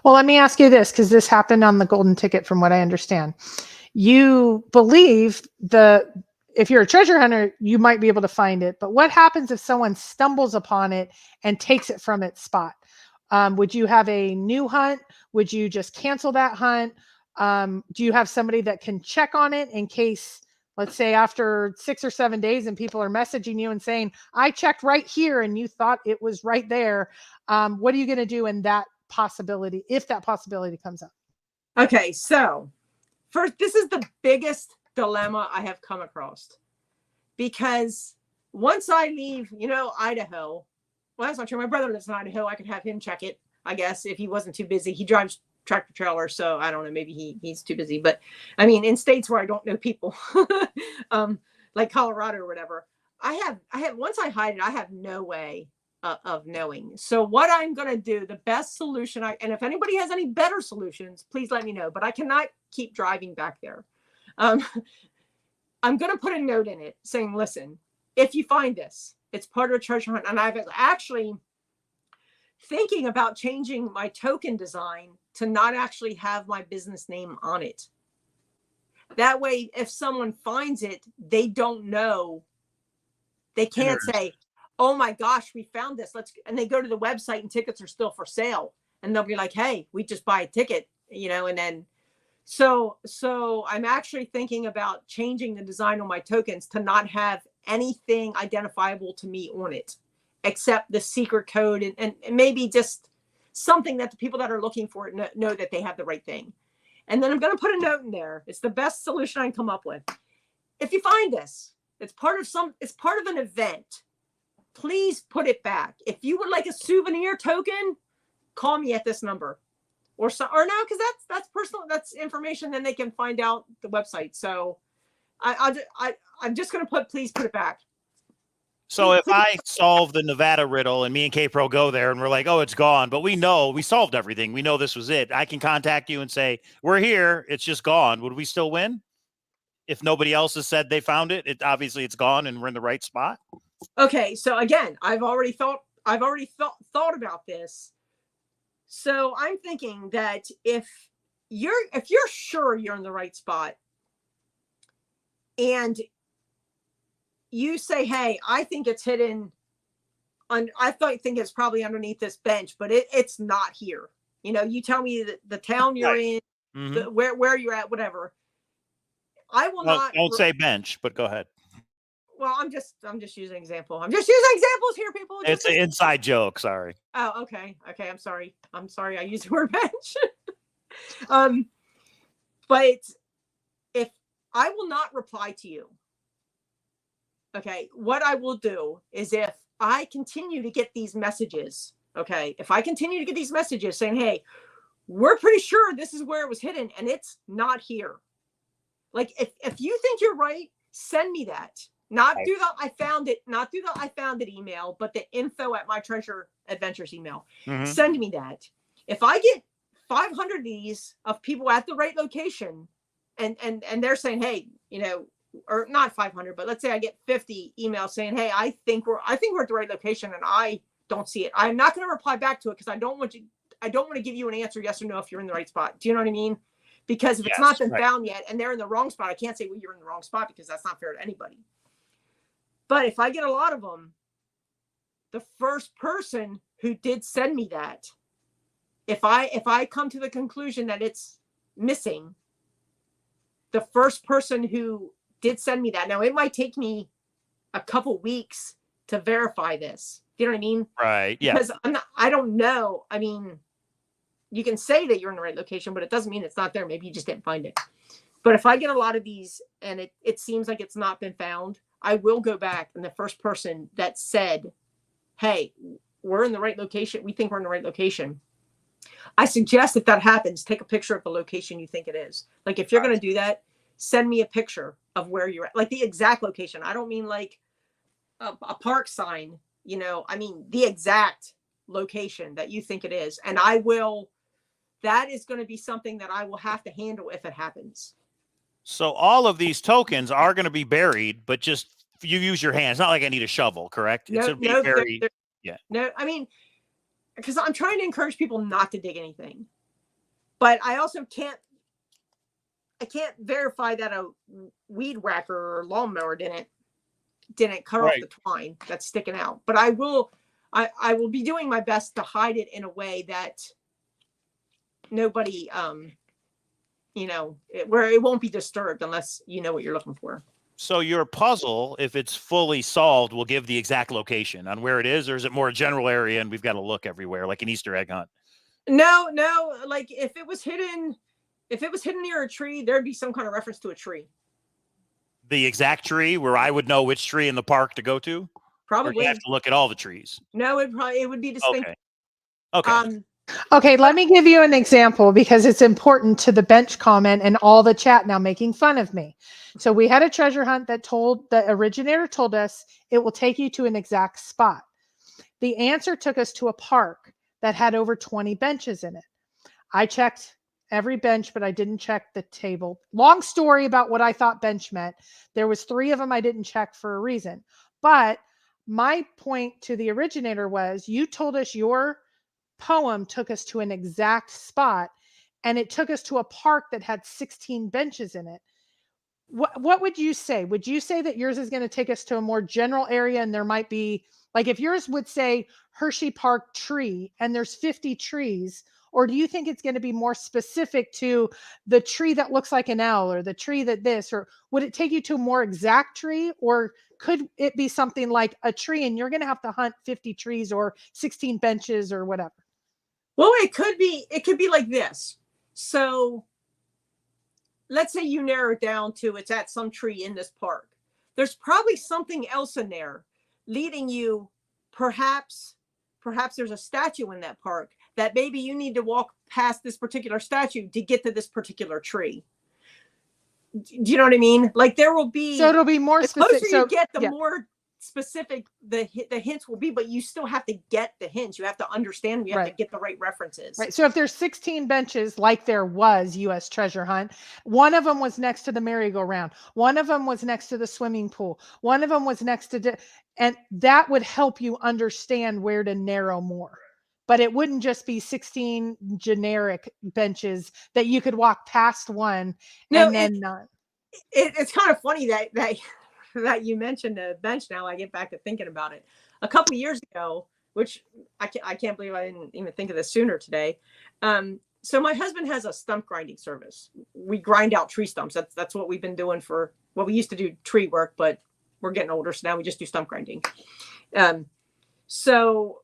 Well, let me ask you this, because this happened on the golden ticket, from what I understand. You believe if you're a treasure hunter, you might be able to find it. But what happens if someone stumbles upon it and takes it from its spot? Would you have a new hunt? Would you just cancel that hunt? Do you have somebody that can check on it in case, let's say after 6 or 7 days and people are messaging you and saying, I checked right here and you thought it was right there. What are you going to do in that possibility, if that possibility comes up? Okay, so first, this is the biggest dilemma I have come across, because once I leave, Idaho. Well, that's not true. My brother lives in Idaho. I could have him check it, I guess, if he wasn't too busy. He drives tractor trailer, so I don't know. Maybe he's too busy. But I mean, in states where I don't know people, like Colorado or whatever, I have once I hide it, I have no way of knowing. So what I'm going to do, the best solution, and if anybody has any better solutions, please let me know. But I cannot keep driving back there. I'm going to put a note in it saying, listen, if you find this, it's part of a treasure hunt. And I've actually thinking about changing my token design to not actually have my business name on it. That way, if someone finds it, they don't know. They can't say, oh my gosh, we found this. And they go to the website and tickets are still for sale. And they'll be like, hey, we just buy a ticket, and then. So I'm actually thinking about changing the design on my tokens to not have anything identifiable to me on it, except the secret code and maybe just something that the people that are looking for it know that they have the right thing. And then I'm going to put a note in there. It's the best solution I can come up with. If you find this, it's part of an event. Please put it back. If you would like a souvenir token, call me at this number. Or no, because that's personal. That's information. Then they can find out the website. So I'm just going to please put it back. So if I solve the Nevada riddle and me and K-Pro go there and we're like, oh, it's gone, but we know we solved everything. We know this was it. I can contact you and say, we're here. It's just gone. Would we still win? If nobody else has said they found it, obviously it's gone and we're in the right spot. Okay. So again, I've already thought about this. So I'm thinking that if you're sure you're in the right spot and you say, hey, I think it's hidden I think it's probably underneath this bench, but it's not here. You know, you tell me the town you're in, where you're at, whatever. I will not. Don't say bench, but go ahead. Well, I'm just using an example. I'm just using examples here, people. It's an inside joke. Sorry. Oh, okay. Okay. I'm sorry. I used the word bench. But if I will not reply to you, okay, what I will do is if I continue to get these messages, okay, if I continue to get these messages saying, hey, we're pretty sure this is where it was hidden and it's not here. Like if you think you're right, send me that. Not through the I found it email, but the info@mytreasureadventures email. Send me that. If I get 500 of these of people at the right location and they're saying, hey, you know, or not 500, but let's say I get 50 emails saying, hey, I think we're at the right location and I don't see it. I'm not going to reply back to it because I don't want to give you an answer, yes or no, if you're in the right spot. Do you know what I mean? Because if it's not been found yet and they're in the wrong spot, I can't say, well, you're in the wrong spot because that's not fair to anybody. But if I get a lot of them, the first person who did send me that, if I come to the conclusion that it's missing, the first person who did send me that, now it might take me a couple weeks to verify this. Do you know what I mean? Right. Yeah. Because I don't know. I mean, you can say that you're in the right location, but it doesn't mean it's not there. Maybe you just didn't find it. But if I get a lot of these and it seems like it's not been found, I will go back and the first person that said, hey, we're in the right location. We think we're in the right location. I suggest if that happens, take a picture of the location you think it is. Like if you're going to do that, send me a picture of where you're at, like the exact location. I don't mean like a park sign, you know, I mean the exact location that you think it is. And that is going to be something that I will have to handle if it happens. So all of these tokens are going to be buried, but just you use your hands. It's not like I need a shovel, correct? No, yeah. No, I mean, because I'm trying to encourage people not to dig anything, but I also can't verify that a weed whacker or lawnmower didn't cut off the twine that's sticking out. But I will be doing my best to hide it in a way that nobody, you know, where it won't be disturbed unless you know what you're looking for. So your puzzle, if it's fully solved, will give the exact location on where it is, or is it more a general area and we've got to look everywhere like an Easter egg hunt? No. Like if it was hidden near a tree, there'd be some kind of reference to a tree. The exact tree where I would know which tree in the park to go to? Probably. Or do you have to look at all the trees? No, it would be distinct. Okay. Okay, let me give you an example because it's important to the bench comment and all the chat now making fun of me. So we had a treasure hunt that the originator told us it will take you to an exact spot. The answer took us to a park that had over 20 benches in it. I checked every bench, but I didn't check the table. Long story about what I thought bench meant. There was 3 of them I didn't check for a reason. But my point to the originator was you told us your poem took us to an exact spot and it took us to a park that had 16 benches in it. What would you say? Would you say that yours is going to take us to a more general area and there might be, like if yours would say Hershey Park tree and there's 50 trees, or do you think it's going to be more specific to the tree that looks like an owl or the tree that this, or would it take you to a more exact tree, or could it be something like a tree and you're going to have to hunt 50 trees or 16 benches or whatever? Well, it could be like this. So let's say you narrow it down to it's at some tree in this park. There's probably something else in there leading you, perhaps there's a statue in that park that maybe you need to walk past this particular statue to get to this particular tree. Do you know what I mean? Like there will be, so it'll be more specific. The closer you get, the more specific the hints will be, but you still have to get the hints. You have to understand, you have to get the right references. Right. So if there's 16 benches, like there was U.S. Treasure Hunt, one of them was next to the merry-go-round. One of them was next to the swimming pool. One of them was next to, and that would help you understand where to narrow more. But it wouldn't just be 16 generic benches that you could walk past one and then not. It's kind of funny that you mentioned the bench. Now I get back to thinking about it. A couple of years ago, which I can't believe I didn't even think of this sooner today. So my husband has a stump grinding service. We grind out tree stumps. That's what we've been doing we used to do tree work, but we're getting older, so now we just do stump grinding. So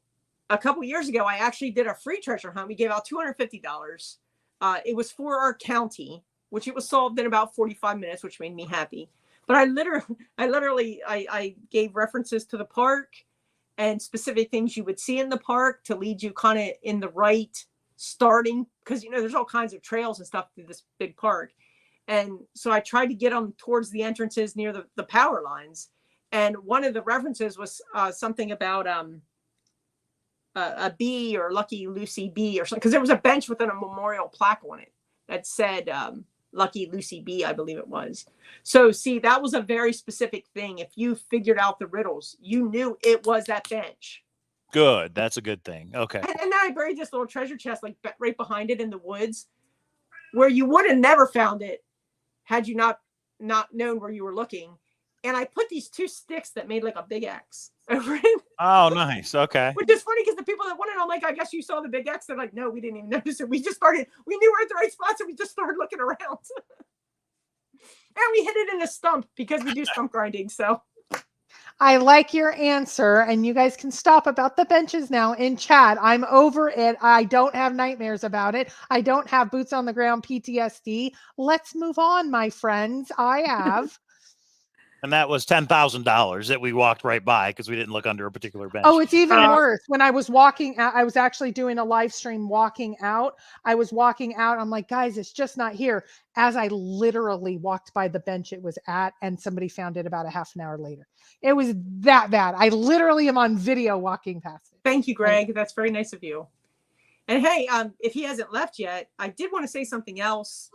a couple of years ago, I actually did a free treasure hunt. We gave out $250. It was for our county, which it was solved in about 45 minutes, which made me happy. But I literally gave references to the park and specific things you would see in the park to lead you kind of in the right starting, because there's all kinds of trails and stuff through this big park. And so I tried to get them towards the entrances near the power lines. And one of the references was something about a bee or Lucky Lucy Bee or something, because there was a bench with a memorial plaque on it that said Lucky Lucy Bee, I believe it was. So see, that was a very specific thing. If you figured out the riddles, you knew it was that bench. Good. That's a good thing. Okay. And then I buried this little treasure chest like right behind it in the woods, where you would have never found it had you not known where you were looking. And I put these 2 sticks that made like a big X over it. Oh, nice. Okay. Which is funny because the people that wanted, I'm like, I guess you saw the big X. They're like, no, we didn't even notice it. We knew we're at the right spots, and we just started looking around. And we hit it in a stump because we do stump grinding. So I like your answer, and you guys can stop about the benches now in chat. I'm over it. I don't have nightmares about it. I don't have boots on the ground PTSD. Let's move on, my friends. I have. And that was $10,000 that we walked right by because we didn't look under a particular bench. Oh, it's even worse. When I was walking out, I was actually doing a live stream walking out. I was walking out. I'm like, guys, it's just not here. As I literally walked by the bench it was at, and somebody found it about a half an hour later. It was that bad. I literally am on video walking past it. Thank you, Greg. That's very nice of you. And hey, if he hasn't left yet, I did want to say something else.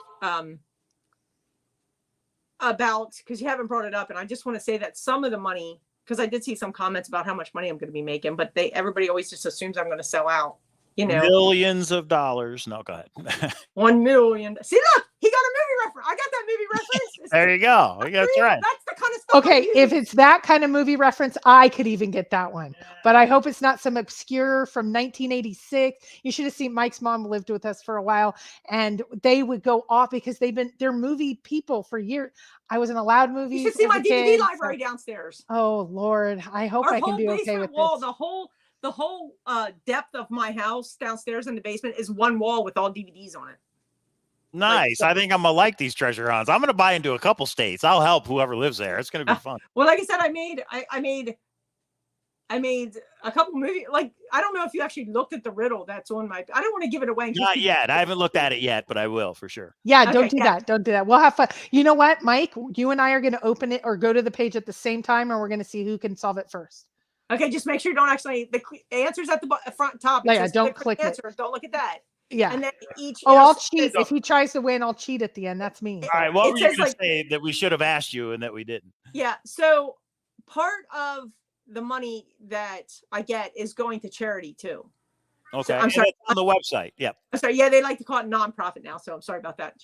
About, because you haven't brought it up, and I just want to say that some of the money, because I did see some comments about how much money I'm going to be making, but everybody always just assumes I'm going to sell out, millions of dollars. No, go ahead. 1 million. See, look, he got a movie reference. I got that movie reference. There you go. That's right. That's the kind of stuff. Okay, if it's that kind of movie reference, I could even get that one. But I hope it's not some obscure from 1986. You should have seen Mike's mom lived with us for a while, and they would go off because they're movie people for years. I was in a loud movie. You should see my DVD library downstairs. Oh Lord, I hope I can be okay with wall, this. The whole depth of my house downstairs in the basement is one wall with all DVDs on it. Nice. I think I'm gonna like these treasure hunts. I'm gonna buy into a couple states. I'll help whoever lives there. It's gonna be fun. Well, like I said, I made a couple movies. Like, I don't know if you actually looked at the riddle that's on my. I don't want to give it away. Not yet. I haven't looked at it yet, but I will for sure. Yeah, don't do that. Don't do that. We'll have fun. You know what, Mike? You and I are going to open it or go to the page at the same time, and we're going to see who can solve it first. Okay, just make sure you don't actually. The answer's at the front top. Yeah, don't click it. Don't look at that. Yeah. And then each. I'll cheat. If he tries to win, I'll cheat at the end. That's me. All right. What were you going to say that we should have asked you and that we didn't? Yeah. So part of the money that I get is going to charity too. Okay. So, I'm sorry. On the website. Yep. I'm sorry. Yeah, they like to call it nonprofit now. So I'm sorry about that.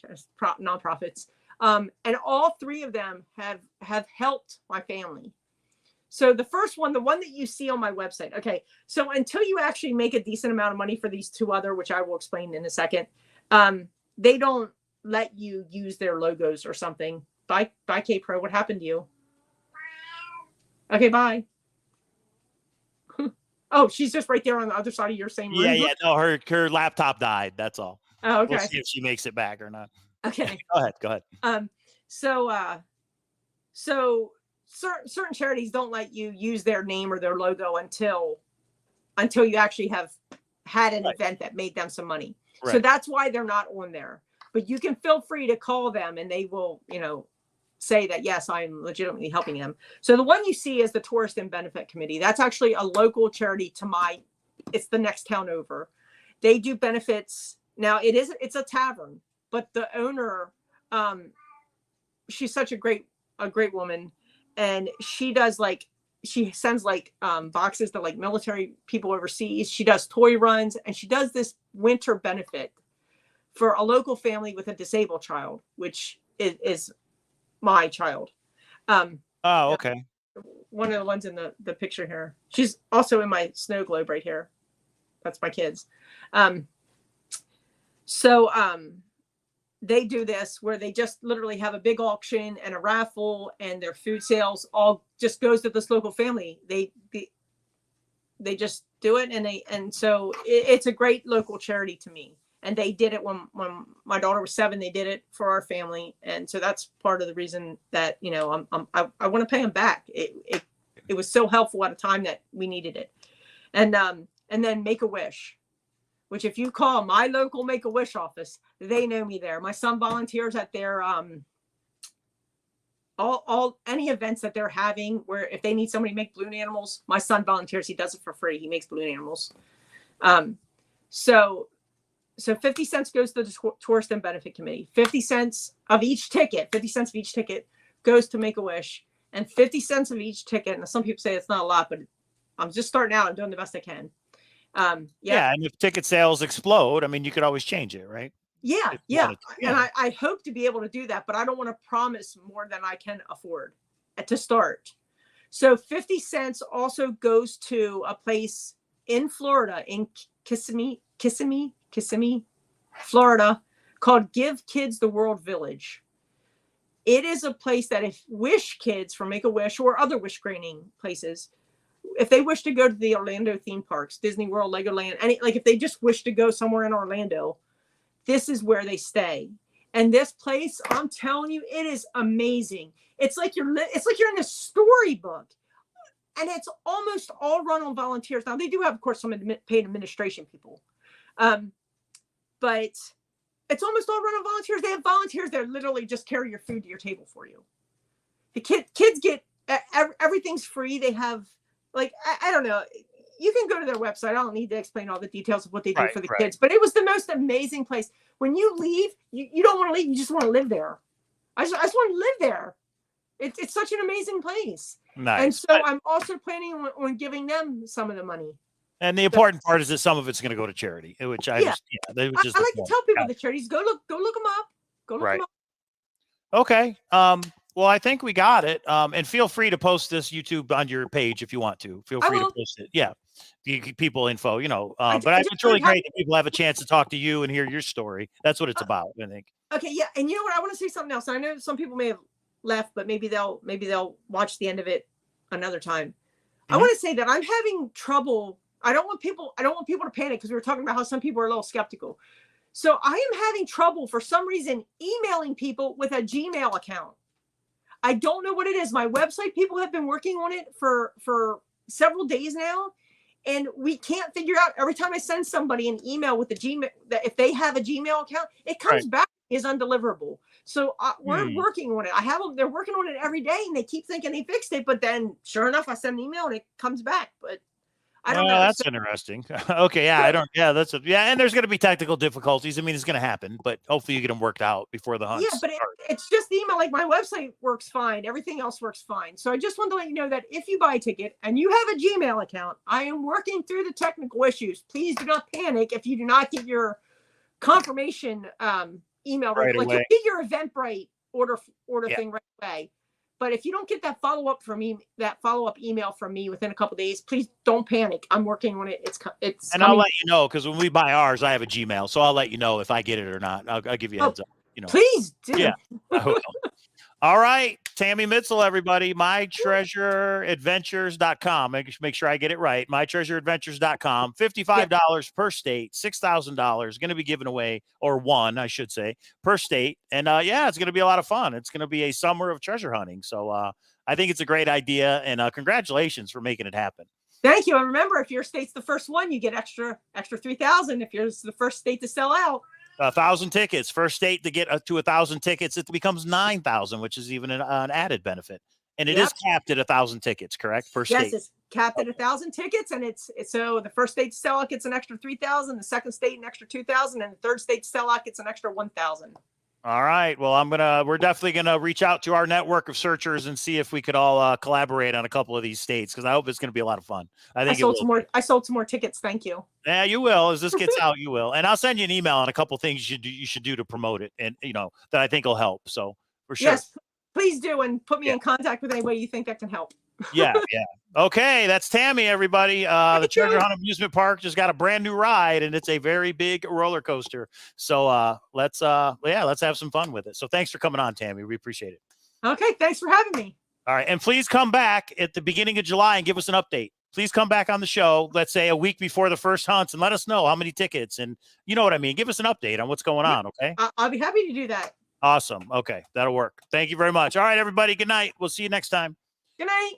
Nonprofits. And all 3 of them have helped my family. So the first one, the one that you see on my website. Okay. So until you actually make a decent amount of money for these 2 other, which I will explain in a second, they don't let you use their logos or something. Bye, K Pro. What happened to you? Okay, bye. Oh, she's just right there on the other side of your same room. Yeah. No, her laptop died. That's all. Oh, okay. We'll see if she makes it back or not. Okay. Go ahead. So certain charities don't let you use their name or their logo until you actually have had an event that made them some money. Right. So that's why they're not on there. But you can feel free to call them and they will, say that, yes, I'm legitimately helping them. So the one you see is the Tourist and Benefit Committee. That's actually a local charity it's the next town over. They do benefits. Now it's a tavern, but the owner, she's such a great woman. And she does she sends boxes to military people overseas. She does toy runs and she does this winter benefit for a local family with a disabled child, which is my child. Oh, okay. One of the ones in the picture here. She's also in my snow globe right here. That's my kids. They do this where they just literally have a big auction and a raffle, and their food sales all just goes to this local family. They just do it, and so it's a great local charity to me. And they did it when my daughter was 7. They did it for our family, and so that's part of the reason that I want to pay them back. It was so helpful at a time that we needed it, and then Make-A-Wish, which if you call my local Make-A-Wish office, they know me there. My son volunteers at their any events that they're having where if they need somebody to make balloon animals, my son volunteers. He does it for free. He makes balloon animals. So 50 cents goes to the Tourist and Benefit Committee. 50 cents of each ticket goes to Make-A-Wish, and 50 cents of each ticket. Now some people say it's not a lot, but I'm just starting out. I'm doing the best I can. Yeah, and if ticket sales explode, I mean, you could always change it, right? Yeah. And I hope to be able to do that, but I don't want to promise more than I can afford to start. So 50 cents also goes to a place in Florida, in Kissimmee, Florida, called Give Kids the World Village. It is a place that if Wish kids from Make-A-Wish or other wish granting places, if they wish to go to the Orlando theme parks, Disney World, Legoland, if they just wish to go somewhere in Orlando, this is where they stay. And this place, I'm telling you, it is amazing. It's like you're in a storybook, and it's almost all run on volunteers. Now they do have, of course, some paid administration people, but it's almost all run on volunteers. They have volunteers that literally just carry your food to your table for you. The kids get everything's free. They have I don't know. You can go to their website. I don't need to explain all the details of what they do for the kids, but it was the most amazing place. When you leave, you don't want to leave. You just want to live there. I just want to live there. It's such an amazing place. Nice. And so I'm also planning on giving them some of the money. And the important part is that some of it's going to go to charity, which I like to tell people the charities. Go look them up. Go look them up. Okay. Well, I think we got it. And feel free to post this YouTube on your page if you want to. Feel free to post it. Yeah. People info, but it's really great that people have a chance to talk to you and hear your story. That's what it's about, I think. Okay. Yeah. And you know what? I want to say something else. I know some people may have left, but maybe they'll watch the end of it another time. Mm-hmm. I want to say that I'm having trouble. I don't want people to panic, because we were talking about how some people are a little skeptical. So I am having trouble for some reason emailing people with a Gmail account. I don't know what it is. My website people have been working on it for several days now, and we can't figure out. Every time I send somebody an email with a Gmail, that if they have a Gmail account, it comes back as undeliverable. So we're working on it. I have them. They're working on it every day, and they keep thinking they fixed it, but then sure enough, I send an email and it comes back. But I don't know. That's interesting. Okay. Yeah. And there's going to be technical difficulties. I mean, it's going to happen, but hopefully you get them worked out before the hunt. Yeah, but it's just the email. Like my website works fine. Everything else works fine. So I just wanted to let you know that if you buy a ticket and you have a Gmail account, I am working through the technical issues. Please do not panic if you do not get your confirmation email right away. You'll get your Eventbrite order thing right away. But if you don't get that follow-up email from me within a couple of days, please don't panic. I'm working on it. It's and coming. I'll let you know, because when we buy ours, I have a Gmail, so I'll let you know if I get it or not. I'll give you a heads up. Please do. Yeah. All right, Tammy Mitzel, everybody, mytreasureadventures.com. Make sure I get it right. Mytreasureadventures.com. $55 per state, $6,000 going to be given away, or one, I should say, per state. And yeah, it's going to be a lot of fun. It's going to be a summer of treasure hunting. So I think it's a great idea, and congratulations for making it happen. Thank you. And remember, if your state's the first one, you get extra 3,000. If you're the first state to sell out. 1,000 tickets. First state to get to 1,000 tickets, it becomes 9,000, which is even an added benefit. And it is capped at 1,000 tickets, correct? Per state. Yes, it's capped at 1,000 tickets, and it's so the first state to sell out gets an extra 3,000, the second state an extra 2,000, and the third state to sell out gets an extra 1,000. All right. Well, we're definitely gonna reach out to our network of searchers and see if we could all collaborate on a couple of these states, because I hope it's gonna be a lot of fun. I sold some more tickets. Thank you. Yeah, you will. As this gets out, you will. And I'll send you an email on a couple of things you should do to promote it, and that I think will help. So for sure. Yes, please do, and put me in contact with anybody you think that can help. Yeah. Okay, that's Tammy, everybody. The Treasure Hunt Amusement Park just got a brand new ride, and it's a very big roller coaster. So let's have some fun with it. So thanks for coming on, Tammy. We appreciate it. Okay, thanks for having me. All right, and please come back at the beginning of July and give us an update. Please come back on the show, let's say a week before the first hunts, and let us know how many tickets, and you know what I mean. Give us an update on what's going on, okay? I'll be happy to do that. Awesome. Okay, that'll work. Thank you very much. All right, everybody, good night. We'll see you next time. Good night.